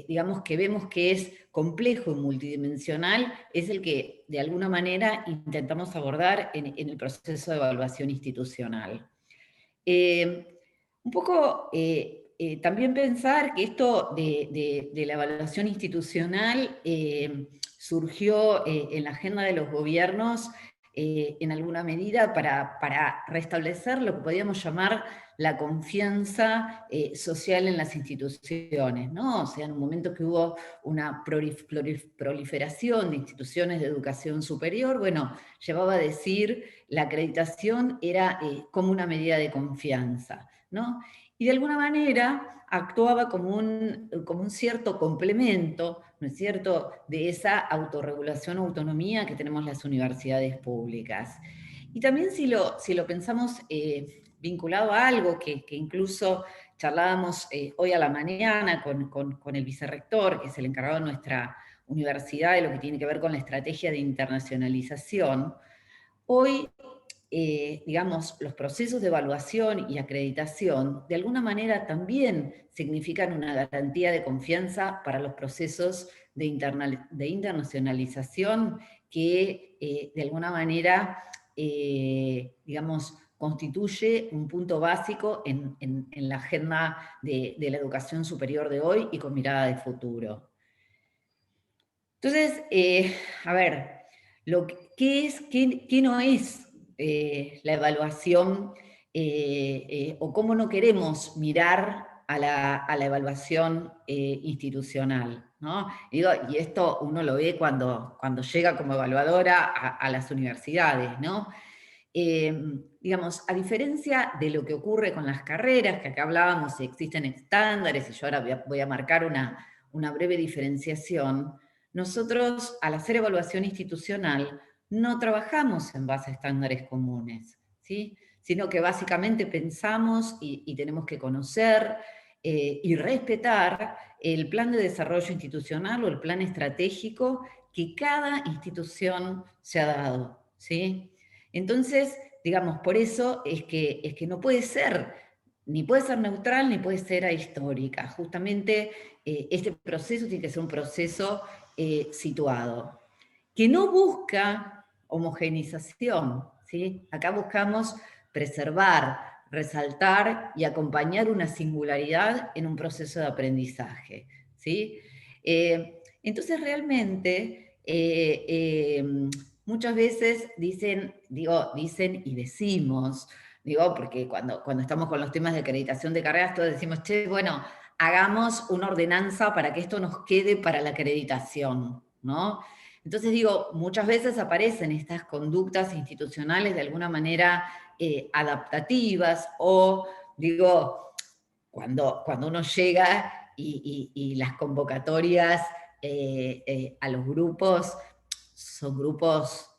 digamos, que vemos que es complejo y multidimensional, es el que de alguna manera intentamos abordar en el proceso de evaluación institucional. Un poco también pensar que esto de la evaluación institucional surgió en la agenda de los gobiernos en alguna medida para restablecer lo que podríamos llamar la confianza social en las instituciones, ¿no? O sea, en un momento que hubo una proliferación de instituciones de educación superior, bueno, llevaba a decir la acreditación era como una medida de confianza, ¿no? Y de alguna manera actuaba como un cierto complemento, ¿no es cierto?, de esa autorregulación o autonomía que tenemos las universidades públicas. Y también si lo pensamos vinculado a algo que incluso charlábamos hoy a la mañana con el vicerrector, que es el encargado de nuestra universidad de lo que tiene que ver con la estrategia de internacionalización, hoy digamos, los procesos de evaluación y acreditación, de alguna manera también significan una garantía de confianza para los procesos de internacionalización que de alguna manera, digamos, constituye un punto básico en la agenda de la educación superior de hoy y con mirada de futuro. Entonces, a ver, ¿qué es, qué no es la evaluación o cómo no queremos mirar a la evaluación institucional, ¿no? Y esto uno lo ve cuando llega como evaluadora a las universidades, ¿no? Digamos, a diferencia de lo que ocurre con las carreras, que acá hablábamos si existen estándares, y yo ahora voy a marcar una breve diferenciación, nosotros al hacer evaluación institucional no trabajamos en base a estándares comunes, ¿sí? Sino que básicamente pensamos y tenemos que conocer y respetar el plan de desarrollo institucional o el plan estratégico que cada institución se ha dado, ¿sí? Entonces, digamos, por eso es que no puede ser, ni puede ser neutral, ni puede ser ahistórica. Justamente este proceso tiene que ser un proceso situado, que no busca homogenización, ¿sí? Acá buscamos preservar, resaltar y acompañar una singularidad en un proceso de aprendizaje, ¿sí? Entonces realmente muchas veces dicen y decimos, porque cuando estamos con los temas de acreditación de carreras, todos decimos, che, bueno, hagamos una ordenanza para que esto nos quede para la acreditación, ¿no? Entonces muchas veces aparecen estas conductas institucionales de alguna manera adaptativas, o cuando uno llega y las convocatorias a los grupos son grupos,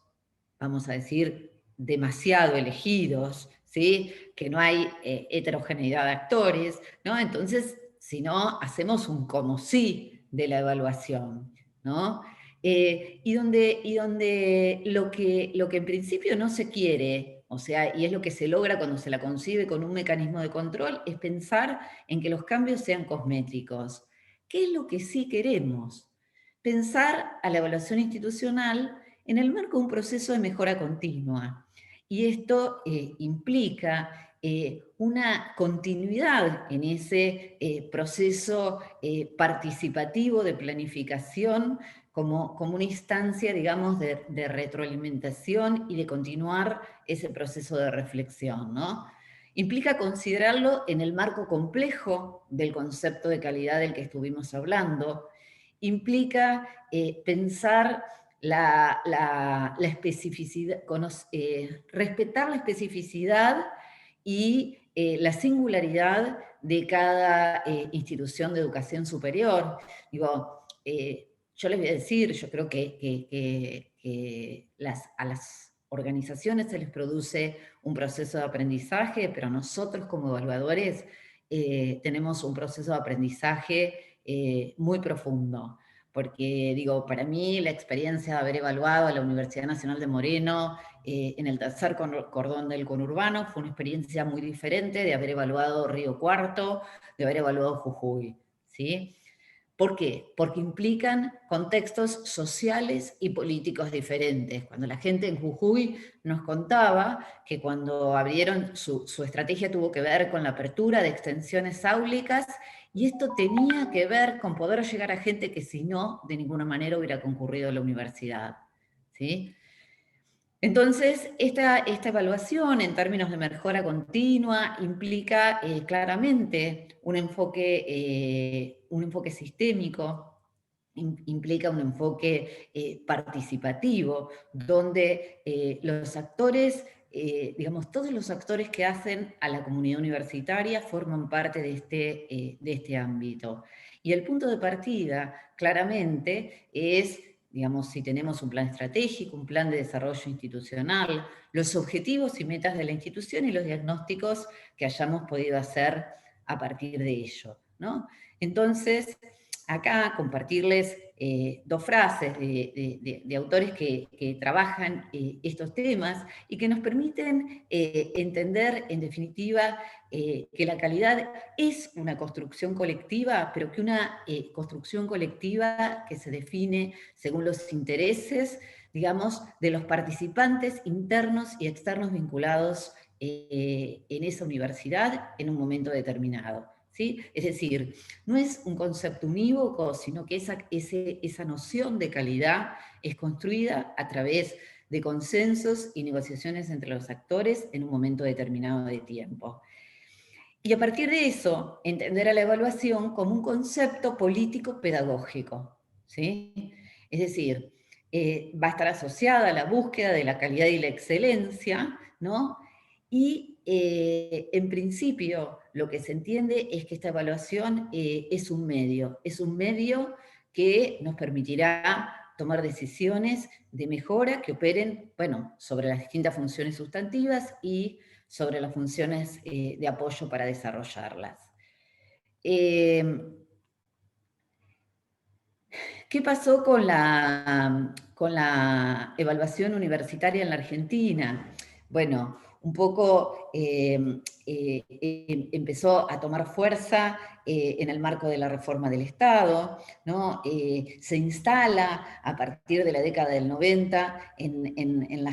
vamos a decir, demasiado elegidos, ¿sí? Que no hay heterogeneidad de actores, ¿no? Entonces, si no, hacemos un como sí de la evaluación, ¿no? Y donde lo que en principio no se quiere, o sea, y es lo que se logra cuando se la concibe con un mecanismo de control, es pensar en que los cambios sean cosméticos. ¿Qué es lo que sí queremos? Pensar a la evaluación institucional en el marco de un proceso de mejora continua. Y esto implica una continuidad en ese proceso participativo de planificación como una instancia, digamos, de retroalimentación y de continuar ese proceso de reflexión, ¿no? Implica considerarlo en el marco complejo del concepto de calidad del que estuvimos hablando, implica pensar la especificidad, respetar la especificidad y la singularidad de cada institución de educación superior. Digo, yo les voy a decir, yo creo que a las organizaciones se les produce un proceso de aprendizaje, pero nosotros como evaluadores tenemos un proceso de aprendizaje muy profundo. Porque, digo, para mí la experiencia de haber evaluado a la Universidad Nacional de Moreno en el tercer cordón del conurbano fue una experiencia muy diferente de haber evaluado Río Cuarto, de haber evaluado Jujuy, ¿sí? ¿Por qué? Porque implican contextos sociales y políticos diferentes. Cuando la gente en Jujuy nos contaba que cuando abrieron su estrategia tuvo que ver con la apertura de extensiones áulicas, y esto tenía que ver con poder llegar a gente que si no, de ninguna manera hubiera concurrido a la universidad, ¿sí? Entonces, esta evaluación en términos de mejora continua implica claramente un enfoque sistémico, implica un enfoque participativo, donde los actores, digamos, todos los actores que hacen a la comunidad universitaria forman parte de este ámbito. Y el punto de partida, claramente, es, digamos, si tenemos un plan estratégico, un plan de desarrollo institucional, los objetivos y metas de la institución y los diagnósticos que hayamos podido hacer a partir de ello, ¿no? Entonces, acá compartirles dos frases de autores que trabajan estos temas y que nos permiten entender, en definitiva, que la calidad es una construcción colectiva, pero que una construcción colectiva que se define según los intereses, digamos, de los participantes internos y externos vinculados en esa universidad en un momento determinado. ¿Sí? Es decir, no es un concepto unívoco, sino que esa noción de calidad es construida a través de consensos y negociaciones entre los actores en un momento determinado de tiempo. Y a partir de eso, entender a la evaluación como un concepto político-pedagógico, ¿sí? Es decir, va a estar asociada a la búsqueda de la calidad y la excelencia, ¿no? Y en principio lo que se entiende es que esta evaluación es un medio que nos permitirá tomar decisiones de mejora que operen, bueno, sobre las distintas funciones sustantivas y sobre las funciones de apoyo para desarrollarlas. ¿Qué pasó con la evaluación universitaria en la Argentina? Bueno, un poco empezó a tomar fuerza en el marco de la reforma del Estado, ¿no? Se instala a partir de la década del 90 en la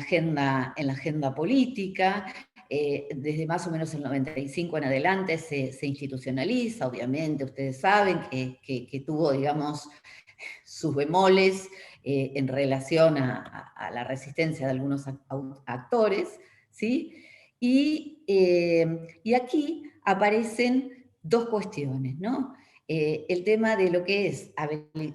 agenda política. Desde más o menos el 95 en adelante se institucionaliza, obviamente, ustedes saben que tuvo, digamos, sus bemoles en relación a la resistencia de algunos actores, ¿sí? Y aquí aparecen dos cuestiones, ¿no? El tema de lo que es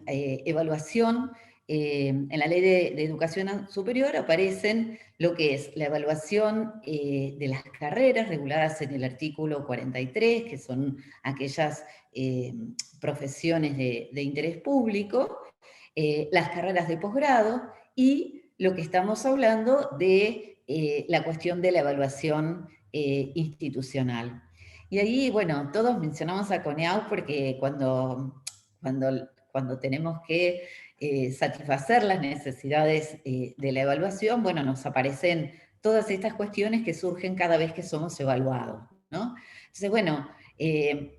evaluación, en la Ley de Educación Superior aparecen lo que es la evaluación de las carreras reguladas en el artículo 43, que son aquellas profesiones de interés público, las carreras de posgrado y lo que estamos hablando de la cuestión de la evaluación institucional. Y ahí, bueno, todos mencionamos a CONEAU porque cuando tenemos que satisfacer las necesidades de la evaluación, bueno, nos aparecen todas estas cuestiones que surgen cada vez que somos evaluados, ¿no? Entonces, bueno, ¿qué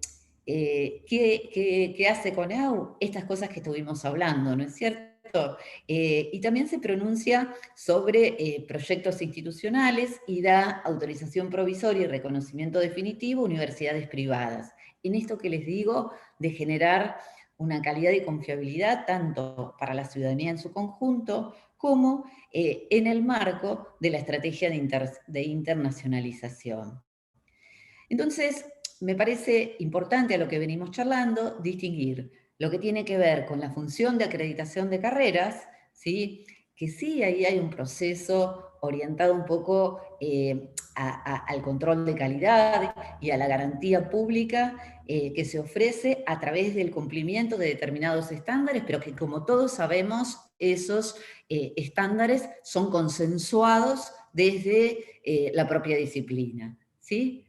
hace CONEAU? Estas cosas que estuvimos hablando, ¿no es cierto? ¿cierto? Y también se pronuncia sobre proyectos institucionales y da autorización provisoria y reconocimiento definitivo a universidades privadas. En esto que les digo, de generar una calidad y confiabilidad tanto para la ciudadanía en su conjunto, como en el marco de la estrategia de internacionalización. Entonces, me parece importante a lo que venimos charlando distinguir lo que tiene que ver con la función de acreditación de carreras, ¿sí? Que sí, ahí hay un proceso orientado un poco al control de calidad y a la garantía pública que se ofrece a través del cumplimiento de determinados estándares, pero que como todos sabemos, esos estándares son consensuados desde la propia disciplina, ¿sí?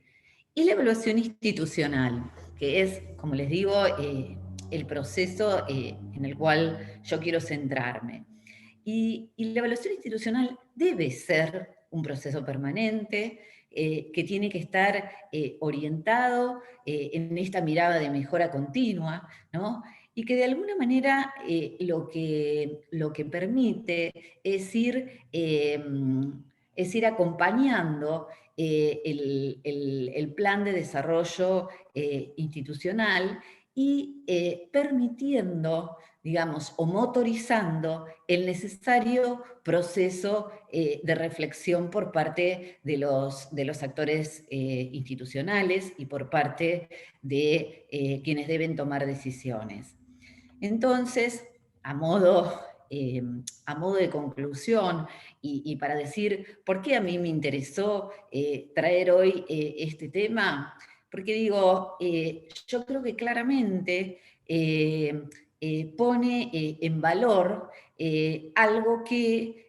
Y la evaluación institucional, que es, como les digo, el proceso en el cual yo quiero centrarme. Y la evaluación institucional debe ser un proceso permanente, que tiene que estar orientado en esta mirada de mejora continua, ¿no? Y que de alguna manera lo que permite es ir acompañando el plan de desarrollo institucional y permitiendo, digamos, o motorizando el necesario proceso de reflexión por parte de los actores institucionales y por parte de quienes deben tomar decisiones. Entonces, a modo de conclusión, y para decir por qué a mí me interesó traer hoy este tema, porque digo, yo creo que claramente pone en valor algo que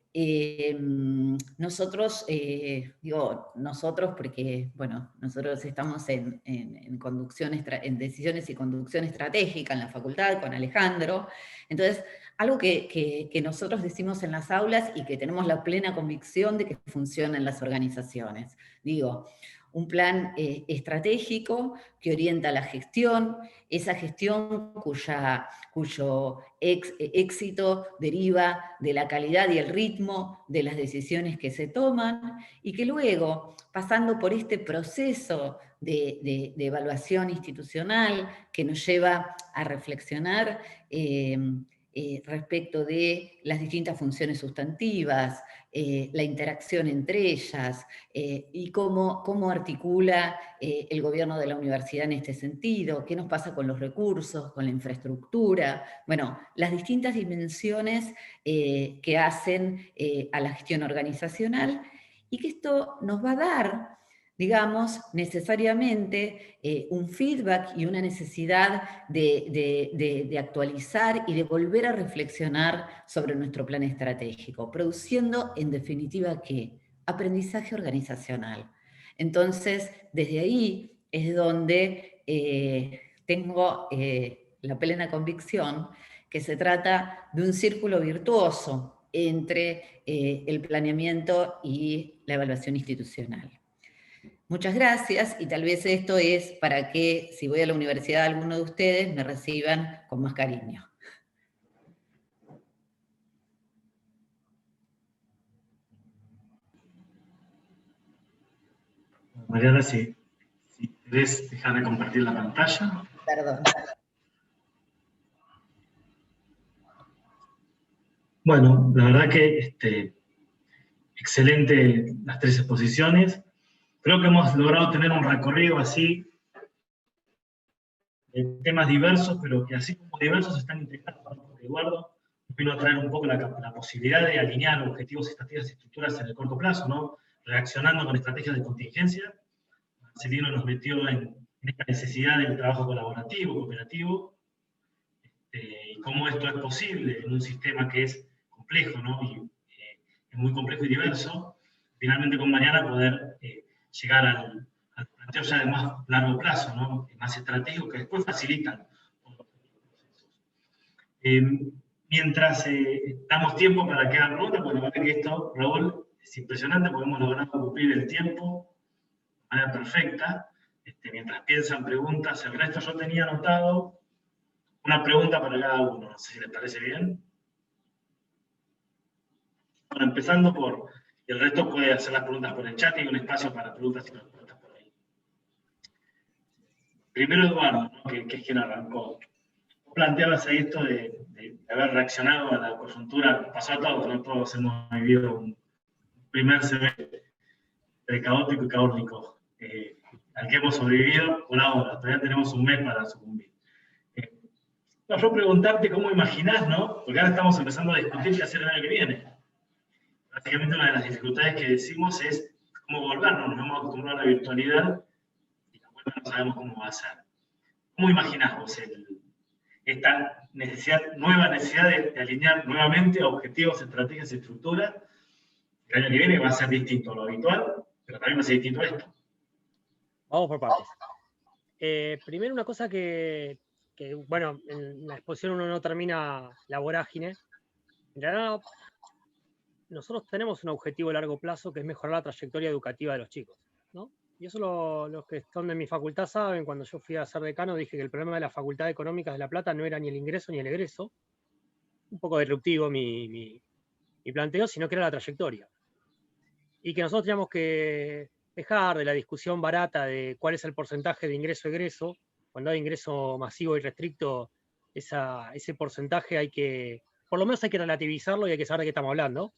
nosotros, digo nosotros porque, bueno, nosotros estamos en decisiones y conducción estratégica en la facultad con Alejandro, entonces algo que nosotros decimos en las aulas y que tenemos la plena convicción de que funciona en las organizaciones. Digo, un plan estratégico que orienta la gestión, esa gestión cuyo éxito deriva de la calidad y el ritmo de las decisiones que se toman, y que luego, pasando por este proceso de evaluación institucional que nos lleva a reflexionar respecto de las distintas funciones sustantivas, la interacción entre ellas y cómo articula el gobierno de la universidad en este sentido, qué nos pasa con los recursos, con la infraestructura, bueno, las distintas dimensiones que hacen a la gestión organizacional, y que esto nos va a dar, digamos, necesariamente un feedback y una necesidad de actualizar y de volver a reflexionar sobre nuestro plan estratégico, produciendo en definitiva ¿qué? Aprendizaje organizacional. Entonces, desde ahí es donde tengo la plena convicción que se trata de un círculo virtuoso entre el planeamiento y la evaluación institucional. Muchas gracias, y tal vez esto es para que, si voy a la universidad, alguno de ustedes me reciban con más cariño. Mariana, si querés dejar de compartir la pantalla. Perdón. Bueno, la verdad que excelente las tres exposiciones. Creo que hemos logrado tener un recorrido así de temas diversos, pero que así como diversos están integrados. Eduardo vino a traer un poco la posibilidad de alinear objetivos, estrategias y estructuras en el corto plazo, ¿no? Reaccionando con estrategias de contingencia. Marcelino nos metió en esta necesidad del trabajo colaborativo, cooperativo, y cómo esto es posible en un sistema que es complejo, ¿no? Y es muy complejo y diverso. Finalmente con Mariana poder llegar al planteo ya de más largo plazo, ¿no? Más estratégico, que después facilitan los procesos. Mientras damos tiempo para que hagan preguntas, bueno, la verdad que esto, Raúl, es impresionante porque hemos logrado cumplir el tiempo de manera perfecta. Mientras piensan preguntas, el resto yo tenía anotado una pregunta para cada uno, no sé si les parece bien. Bueno, empezando por, y el resto puede hacer las preguntas por el chat, y hay un espacio para preguntas y respuestas por ahí. Primero Eduardo, ¿no? que es quien arrancó. Vos planteabas ahí esto de haber reaccionado a la coyuntura, pasó a todos, ¿no? Todos hemos vivido un primer semestre caótico y caótico, al que hemos sobrevivido por ahora, todavía tenemos un mes para sucumbir. Yo preguntarte cómo imaginás, ¿no? Porque ahora estamos empezando a discutir qué hacer el año que viene. Prácticamente una de las dificultades que decimos es cómo volvernos, nos hemos acostumbrado a la virtualidad y la vuelta no sabemos cómo va a ser. ¿Cómo imaginás vos esta nueva necesidad de alinear nuevamente objetivos, estrategias y estructuras? El año que viene va a ser distinto a lo habitual, pero también va a ser distinto a esto. Vamos por partes. Primero una cosa que, bueno, en la exposición uno no termina la vorágine. En realidad, nosotros tenemos un objetivo a largo plazo que es mejorar la trayectoria educativa de los chicos, ¿no? Y eso los que están de mi facultad saben. Cuando yo fui a ser decano dije que el problema de la Facultad de Económicas de La Plata no era ni el ingreso ni el egreso, un poco disruptivo mi planteo, sino que era la trayectoria. Y que nosotros teníamos que dejar de la discusión barata de cuál es el porcentaje de ingreso-egreso. Cuando hay ingreso masivo y restricto, ese porcentaje por lo menos hay que relativizarlo y hay que saber de qué estamos hablando.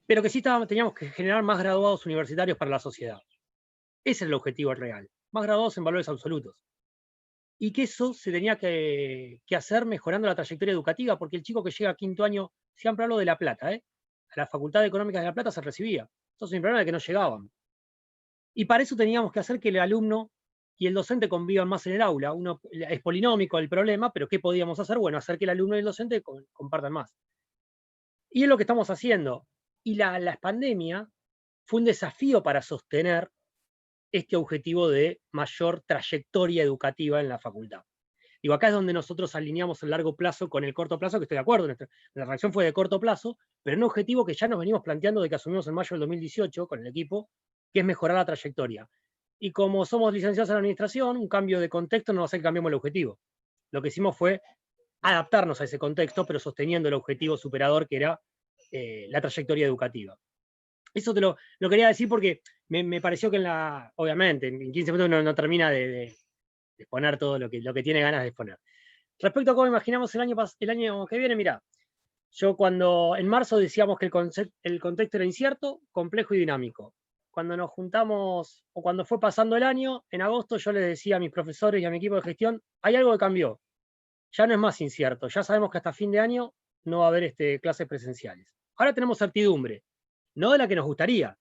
Pero que sí teníamos que generar más graduados universitarios para la sociedad. Ese es el objetivo real, más graduados en valores absolutos. Y que eso se tenía que hacer mejorando la trayectoria educativa, porque el chico que llega a quinto año, siempre hablo de La Plata, a la Facultad de Económicas de La Plata se recibía. Entonces el problema era que no llegaban. Y para eso teníamos que hacer que el alumno y el docente convivan más en el aula. Es polinómico el problema, pero ¿qué podíamos hacer? Bueno, hacer que el alumno y el docente compartan más. Y es lo que estamos haciendo. Y la pandemia fue un desafío para sostener este objetivo de mayor trayectoria educativa en la facultad. Digo, acá es donde nosotros alineamos el largo plazo con el corto plazo, que estoy de acuerdo, la reacción fue de corto plazo, pero un objetivo que ya nos venimos planteando de que asumimos en mayo del 2018 con el equipo, que es mejorar la trayectoria. Y como somos licenciados en administración, un cambio de contexto no va a hacer que cambiemos el objetivo. Lo que hicimos fue adaptarnos a ese contexto, pero sosteniendo el objetivo superador que era la trayectoria educativa. Eso te lo quería decir porque me pareció que obviamente, en 15 minutos no termina de exponer todo lo que tiene ganas de exponer. Respecto a cómo imaginamos el año que viene, mirá, yo cuando en marzo decíamos que el contexto era incierto, complejo y dinámico. Cuando nos juntamos, o cuando fue pasando el año, en agosto yo les decía a mis profesores y a mi equipo de gestión, hay algo que cambió, ya no es más incierto, ya sabemos que hasta fin de año no va a haber clases presenciales. Ahora tenemos certidumbre, no de la que nos gustaría,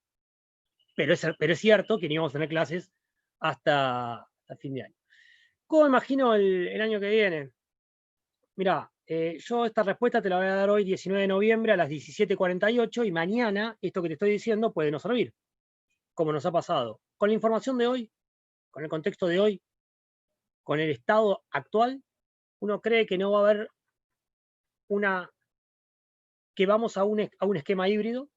pero es cierto que no íbamos a tener clases hasta fin de año. ¿Cómo imagino el año que viene? Mirá, yo esta respuesta te la voy a dar hoy, 19 de noviembre, a las 17:48, y mañana, esto que te estoy diciendo puede no servir, como nos ha pasado. Con la información de hoy, con el contexto de hoy, con el estado actual, uno cree que no va a haber que vamos a un esquema híbrido,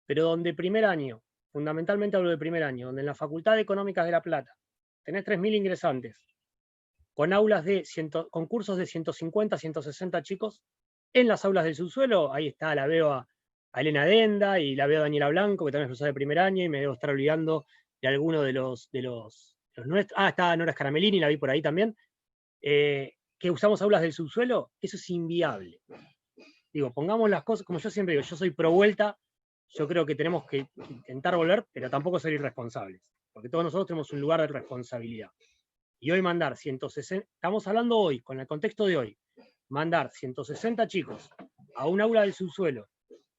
pero donde primer año, fundamentalmente hablo de primer año, donde en la Facultad de Económicas de La Plata tenés 3.000 ingresantes, con con cursos de 150, 160 chicos, en las aulas del subsuelo. Ahí está, la veo a Elena Denda y la veo a Daniela Blanco, que también es profesora de primer año, y me debo estar olvidando de alguno de los nuestros. Está Nora Scaramelini, la vi por ahí también. Que usamos aulas del subsuelo, eso es inviable. Digo, pongamos las cosas, como yo siempre digo, yo soy pro vuelta, yo creo que tenemos que intentar volver, pero tampoco ser irresponsables, porque todos nosotros tenemos un lugar de responsabilidad. Y hoy mandar 160, estamos hablando hoy, con el contexto de hoy, mandar 160 chicos a un aula del subsuelo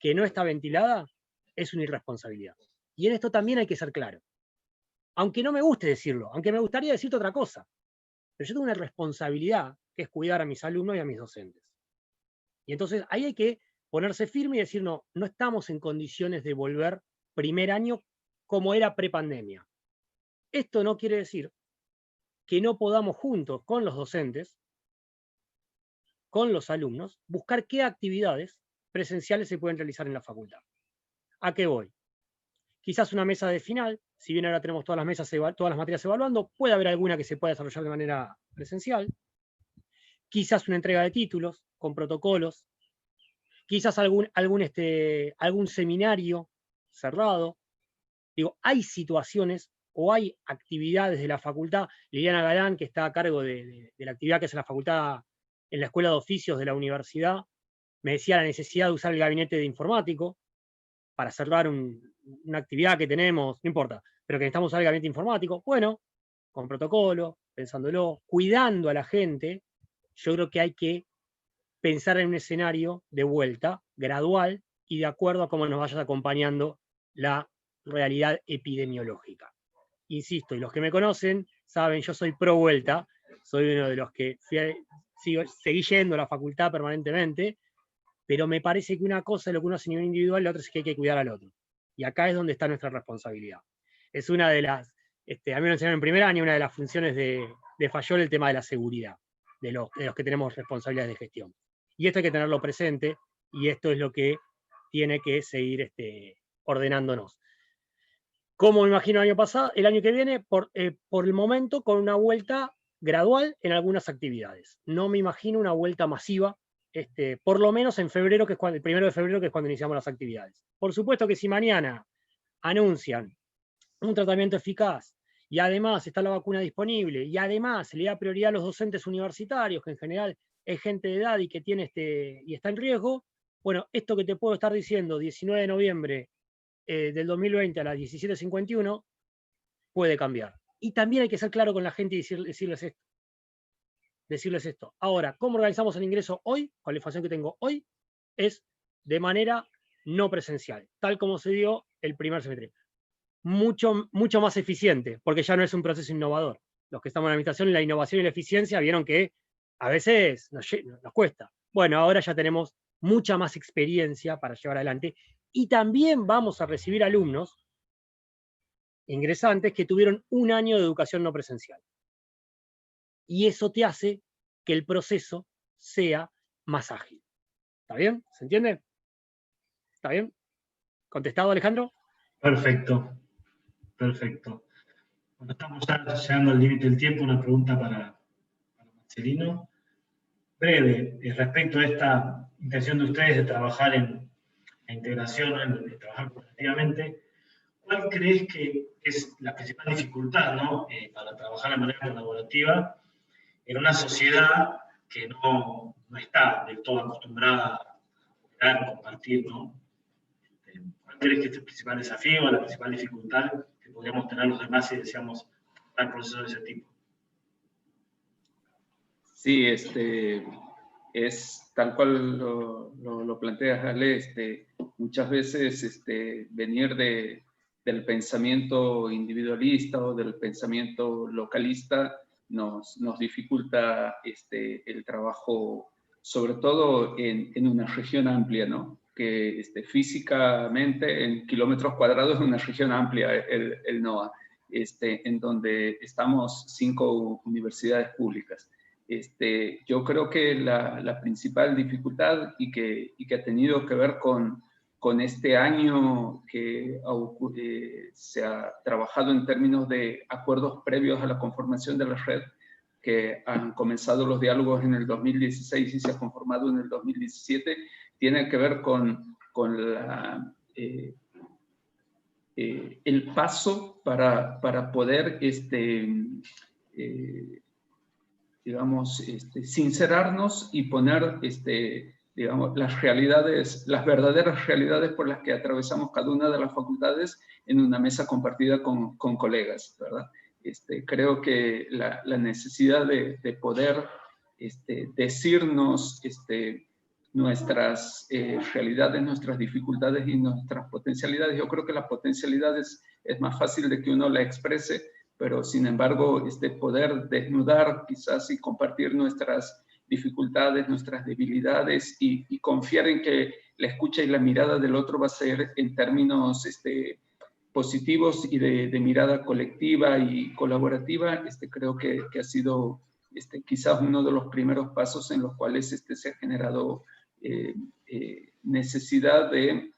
que no está ventilada, es una irresponsabilidad. Y en esto también hay que ser claro. Aunque no me guste decirlo, aunque me gustaría decirte otra cosa, pero yo tengo una responsabilidad que es cuidar a mis alumnos y a mis docentes. Y entonces ahí hay que ponerse firme y decir, no estamos en condiciones de volver primer año como era prepandemia. Esto no quiere decir que no podamos juntos con los docentes, con los alumnos, buscar qué actividades presenciales se pueden realizar en la facultad. ¿A qué voy? Quizás una mesa de final, si bien ahora tenemos todas las materias evaluando, puede haber alguna que se pueda desarrollar de manera presencial. Quizás una entrega de títulos con protocolos, quizás algún seminario cerrado. Digo, hay situaciones o hay actividades de la facultad. Liliana Galán, que está a cargo de la actividad que hace la facultad en la Escuela de Oficios de la universidad, me decía la necesidad de usar el gabinete de informático para cerrar una actividad que tenemos, no importa, pero que necesitamos usar el gabinete informático. Bueno, con protocolo, pensándolo, cuidando a la gente, yo creo que hay que pensar en un escenario de vuelta, gradual, y de acuerdo a cómo nos vaya acompañando la realidad epidemiológica. Insisto, y los que me conocen saben, yo soy pro vuelta, soy uno de los que seguí yendo a la facultad permanentemente, pero me parece que una cosa es lo que uno hace a nivel individual, la otra es que hay que cuidar al otro. Y acá es donde está nuestra responsabilidad. Es una de las, a mí me lo enseñaron en primer año, una de las funciones de Fayol, el tema de la seguridad, de los que tenemos responsabilidades de gestión. Y esto hay que tenerlo presente, y esto es lo que tiene que seguir ordenándonos. Como me imagino el año que viene, por el momento, con una vuelta gradual en algunas actividades. No me imagino una vuelta masiva, por lo menos en febrero, que es el 1 de febrero, que es cuando iniciamos las actividades. Por supuesto que si mañana anuncian un tratamiento eficaz, y además está la vacuna disponible, y además se le da prioridad a los docentes universitarios, que en general es gente de edad y que tiene y está en riesgo, bueno, esto que te puedo estar diciendo, 19 de noviembre del 2020 a las 17:51, puede cambiar. Y también hay que ser claro con la gente y decirles esto. Ahora, ¿cómo organizamos el ingreso hoy? Con la información que tengo hoy, es de manera no presencial, tal como se dio el primer semestre. Mucho más eficiente, porque ya no es un proceso innovador. Los que estamos en la administración, la innovación y la eficiencia vieron que a veces nos cuesta. Bueno, ahora ya tenemos mucha más experiencia para llevar adelante, y también vamos a recibir alumnos ingresantes que tuvieron un año de educación no presencial. Y eso te hace que el proceso sea más ágil. ¿Está bien? ¿Se entiende? ¿Está bien? ¿Contestado, Alejandro? Perfecto, perfecto. Bueno, estamos ya llegando al límite del tiempo. Una pregunta para Marcelino. Breve, respecto a esta intención de ustedes de trabajar en la integración, de trabajar colaborativamente, ¿cuál crees que es la principal dificultad, ¿no? Para trabajar de manera colaborativa en una sociedad que no está del todo acostumbrada a compartir, ¿no? ¿Cuál crees que es el principal desafío, la principal dificultad que podríamos tener los demás si deseamos dar procesos de ese tipo? Sí, es tal cual lo planteas, Ale. Muchas veces venir del pensamiento individualista o del pensamiento localista nos dificulta el trabajo, sobre todo en una región amplia, ¿no? Que físicamente en kilómetros cuadrados es una región amplia el NOA, en donde estamos 5 universidades públicas. Yo creo que la principal dificultad y que ha tenido que ver con este año que se ha trabajado en términos de acuerdos previos a la conformación de la red, que han comenzado los diálogos en el 2016 y se ha conformado en el 2017, tiene que ver con el paso para poder digamos, sincerarnos y poner, digamos, las realidades, las verdaderas realidades por las que atravesamos cada una de las facultades en una mesa compartida con colegas, ¿verdad? Creo que la necesidad de poder decirnos nuestras realidades, nuestras dificultades y nuestras potencialidades. Yo creo que las potencialidades es más fácil de que uno la exprese, pero sin embargo poder desnudar quizás y compartir nuestras dificultades, nuestras debilidades y confiar en que la escucha y la mirada del otro va a ser en términos positivos y de mirada colectiva y colaborativa, creo que ha sido quizás uno de los primeros pasos en los cuales se ha generado necesidad de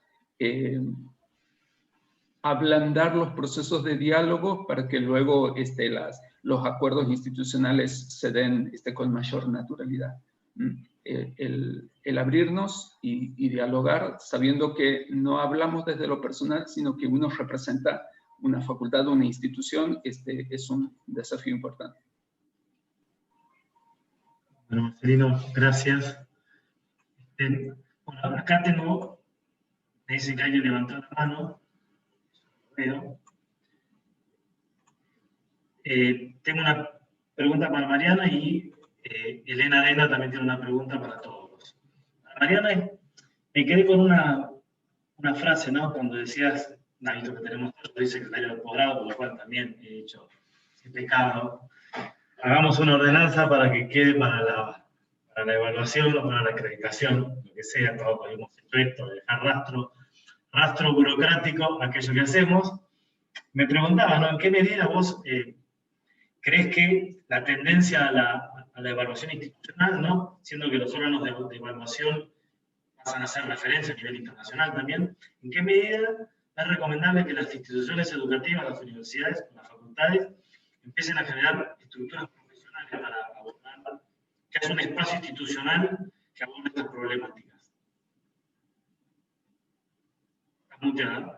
ablandar los procesos de diálogo para que luego los acuerdos institucionales se den con mayor naturalidad. el abrirnos y dialogar, sabiendo que no hablamos desde lo personal, sino que uno representa una facultad, una institución. Es un desafío importante. Bueno, Marcelino, gracias. Bueno, acá tengo, me dicen que hay que levantar la mano. Veo. Tengo una pregunta para Mariana y Elena Arena también tiene una pregunta para todos. Mariana, me quedé con una frase, ¿no? Cuando decías, visto que tenemos, yo soy secretario de posgrado, por lo cual también he dicho, qué pecado. Hagamos una ordenanza para que quede para la evaluación o para la acreditación, lo que sea, todos hemos hecho esto, dejar rastro burocrático a aquello que hacemos. Me preguntaba, ¿no? ¿En qué medida vos crees que la tendencia a la evaluación institucional, ¿no? Siendo que los órganos de evaluación pasan a ser referencia a nivel internacional también, ¿en qué medida es recomendable que las instituciones educativas, las universidades, las facultades, empiecen a generar estructuras profesionales para abordar, que haya un espacio institucional que aborde estas problemáticas? ¿Estás muteada?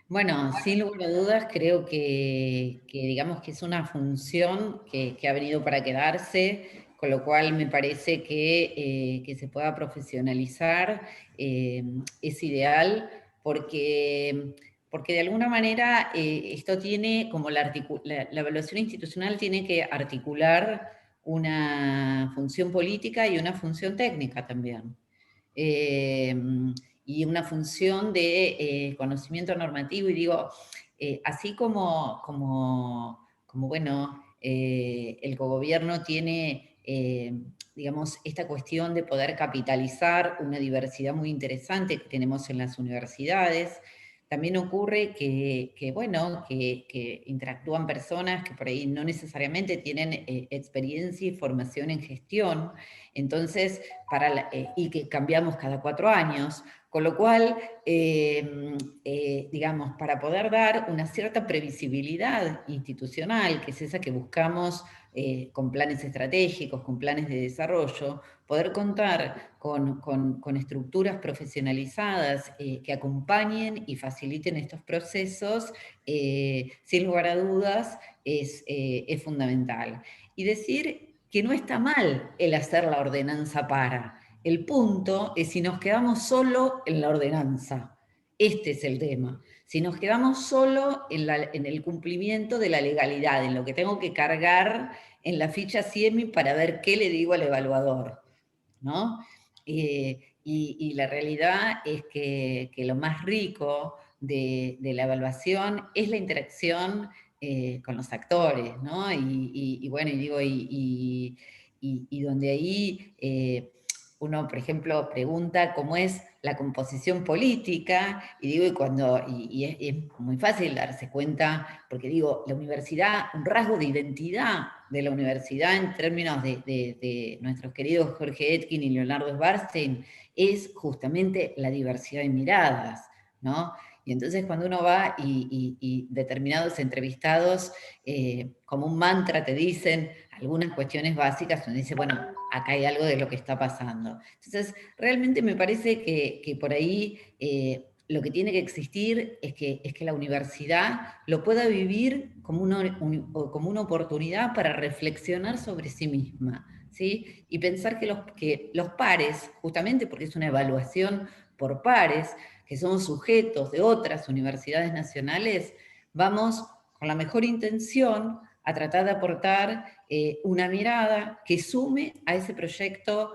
Bueno, sin lugar a dudas, creo que digamos que es una función que ha venido para quedarse, con lo cual me parece que se pueda profesionalizar es ideal, porque de alguna manera esto tiene como la evaluación institucional tiene que articular una función política y una función técnica también. Y una función de conocimiento normativo, y digo, así como bueno, el cogobierno tiene, digamos, esta cuestión de poder capitalizar una diversidad muy interesante que tenemos en las universidades, también ocurre bueno, que interactúan personas que por ahí no necesariamente tienen experiencia y formación en gestión, entonces, y que cambiamos cada 4 años, con lo cual, digamos, para poder dar una cierta previsibilidad institucional, que es esa que buscamos con planes estratégicos, con planes de desarrollo, poder contar con estructuras profesionalizadas que acompañen y faciliten estos procesos, sin lugar a dudas, es fundamental. Y decir que no está mal el hacer la ordenanza para. El punto es si nos quedamos solo en la ordenanza. Este es el tema. Si nos quedamos solo en el cumplimiento de la legalidad, en lo que tengo que cargar en la ficha CIEMI para ver qué le digo al evaluador, ¿no? Y la realidad es que lo más rico de la evaluación es la interacción con los actores, ¿no? Y bueno, y donde ahí uno, por ejemplo, pregunta cómo es la composición política, y digo, y es muy fácil darse cuenta, porque digo, la universidad, un rasgo de identidad de la universidad en términos de nuestros queridos Jorge Etkin y Leonardo Sbarstein, es justamente la diversidad de miradas, ¿no? Y entonces cuando uno va y determinados entrevistados, como un mantra te dicen algunas cuestiones básicas, uno dice, bueno, acá hay algo de lo que está pasando. Entonces, realmente me parece que por ahí lo que tiene que existir es que la universidad lo pueda vivir como una oportunidad para reflexionar sobre sí misma, ¿sí? Y pensar que los pares, justamente porque es una evaluación por pares, que son sujetos de otras universidades nacionales, vamos con la mejor intención a tratar de aportar una mirada que sume a ese proyecto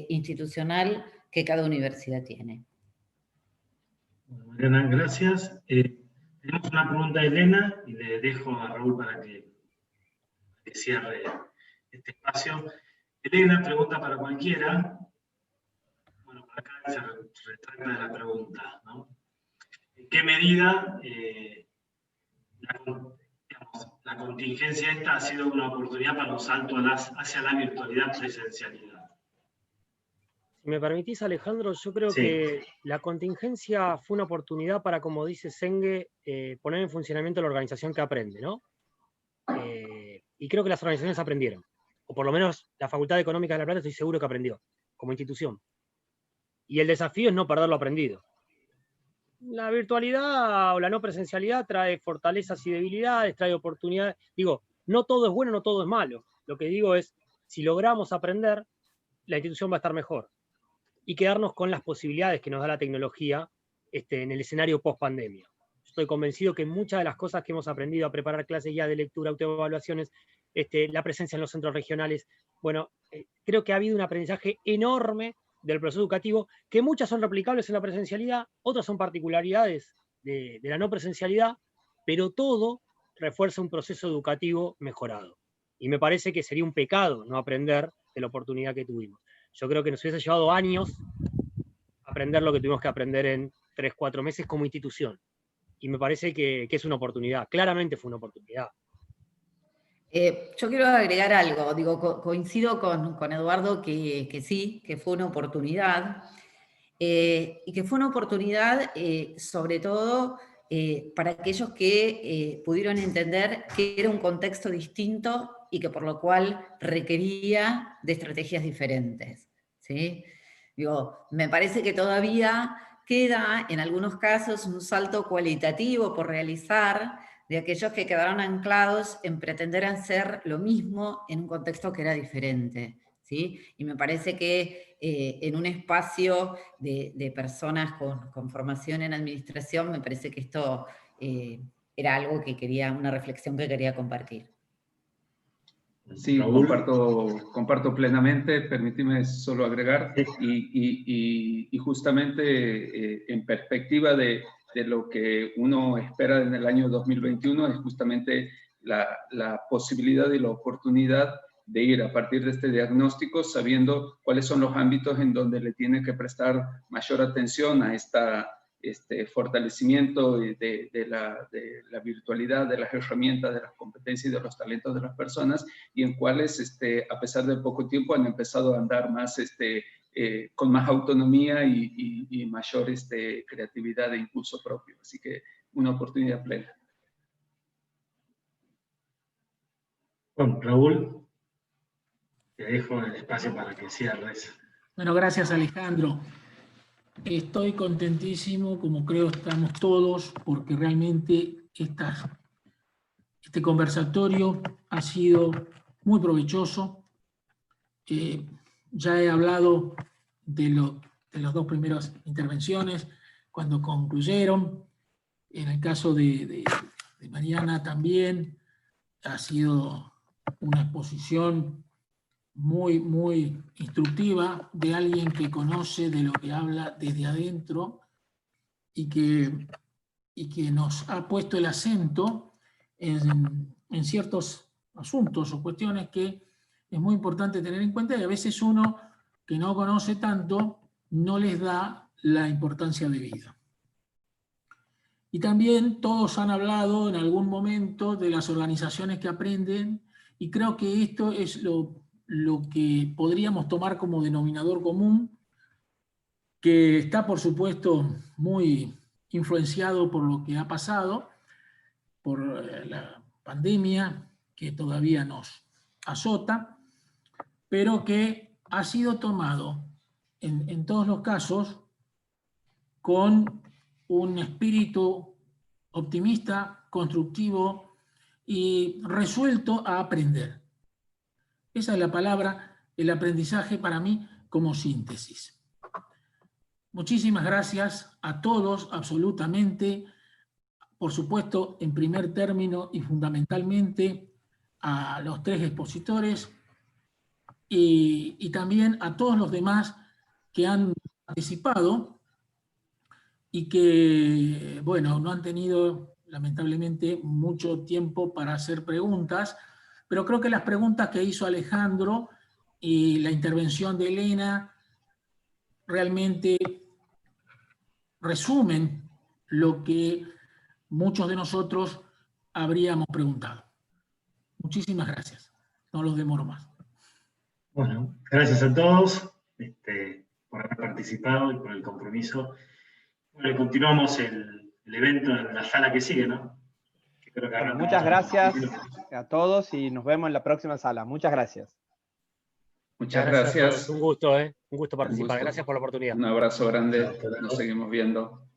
institucional que cada universidad tiene. Bueno, Mariana, gracias. Tenemos una pregunta de Elena y le dejo a Raúl para que cierre este espacio. Elena, pregunta para cualquiera. Bueno, por acá se retracta de la pregunta, ¿no? ¿En qué medida la contingencia esta ha sido una oportunidad para un salto hacia la virtualidad, presencialidad? Si me permitís, Alejandro, yo creo que la contingencia fue una oportunidad para, como dice Senge, poner en funcionamiento la organización que aprende, ¿no? Y creo que las organizaciones aprendieron. o por lo menos la Facultad de Económicas de La Plata estoy seguro que aprendió, como institución. Y el desafío es no perder lo aprendido. La virtualidad o la no presencialidad trae fortalezas y debilidades, trae oportunidades. Digo, no todo es bueno, no todo es malo. Lo que digo es, si logramos aprender, la institución va a estar mejor. Y quedarnos con las posibilidades que nos da la tecnología en el escenario post-pandemia. Estoy convencido que muchas de las cosas que hemos aprendido a preparar clases ya de lectura, autoevaluaciones, la presencia en los centros regionales, bueno, creo que ha habido un aprendizaje enorme del proceso educativo, que muchas son replicables en la presencialidad, otras son particularidades de la no presencialidad, pero todo refuerza un proceso educativo mejorado. Y me parece que sería un pecado no aprender de la oportunidad que tuvimos. Yo creo que nos hubiese llevado años aprender lo que tuvimos que aprender en 3, 4 meses como institución. Y me parece que es una oportunidad, claramente fue una oportunidad. Yo quiero agregar algo, digo, coincido con Eduardo que sí, que fue una oportunidad, y que fue una oportunidad sobre todo para aquellos que pudieron entender que era un contexto distinto y que por lo cual requería de estrategias diferentes, ¿sí? Digo, me parece que todavía queda en algunos casos un salto cualitativo por realizar de aquellos que quedaron anclados en pretender hacer lo mismo en un contexto que era diferente, ¿sí? Y me parece que en un espacio de personas con formación en administración, me parece que esto era algo que quería, una reflexión que quería compartir. Sí, comparto plenamente. Permíteme solo agregar, y justamente en perspectiva de lo que uno espera en el año 2021, es justamente la posibilidad y la oportunidad de ir a partir de este diagnóstico sabiendo cuáles son los ámbitos en donde le tiene que prestar mayor atención a este fortalecimiento de la virtualidad, de las herramientas, de las competencias y de los talentos de las personas, y en cuales, a pesar de poco tiempo, han empezado a andar más, con más autonomía y mayor creatividad e impulso propio. Así que una oportunidad plena. Bueno, Raúl, te dejo el espacio para que cierres. Bueno, gracias Alejandro. Estoy contentísimo, como creo estamos todos, porque realmente este conversatorio ha sido muy provechoso. Ya he hablado de las dos primeras intervenciones, cuando concluyeron. En el caso de Mariana también ha sido una exposición muy, muy instructiva de alguien que conoce de lo que habla desde adentro y que nos ha puesto el acento en ciertos asuntos o cuestiones que es muy importante tener en cuenta, y a veces uno que no conoce tanto no les da la importancia debida. Y también todos han hablado en algún momento de las organizaciones que aprenden, y creo que esto es lo que podríamos tomar como denominador común, que está por supuesto muy influenciado por lo que ha pasado, por la pandemia que todavía nos azota, pero que ha sido tomado en todos los casos con un espíritu optimista, constructivo y resuelto a aprender. Esa es la palabra, el aprendizaje para mí como síntesis. Muchísimas gracias a todos, absolutamente. Por supuesto, en primer término y fundamentalmente a los 3 expositores y también a todos los demás que han participado y que, bueno, no han tenido lamentablemente mucho tiempo para hacer preguntas, pero creo que las preguntas que hizo Alejandro y la intervención de Elena realmente resumen lo que muchos de nosotros habríamos preguntado. Muchísimas gracias. No los demoro más. Bueno, gracias a todos por haber participado y por el compromiso. Bueno, continuamos el evento en la sala que sigue, ¿no? Que creo que bueno, muchas gracias a todos y nos vemos en la próxima sala. Muchas gracias. Muchas gracias. Un gusto participar. Gracias por la oportunidad. Un abrazo grande. Nos seguimos viendo.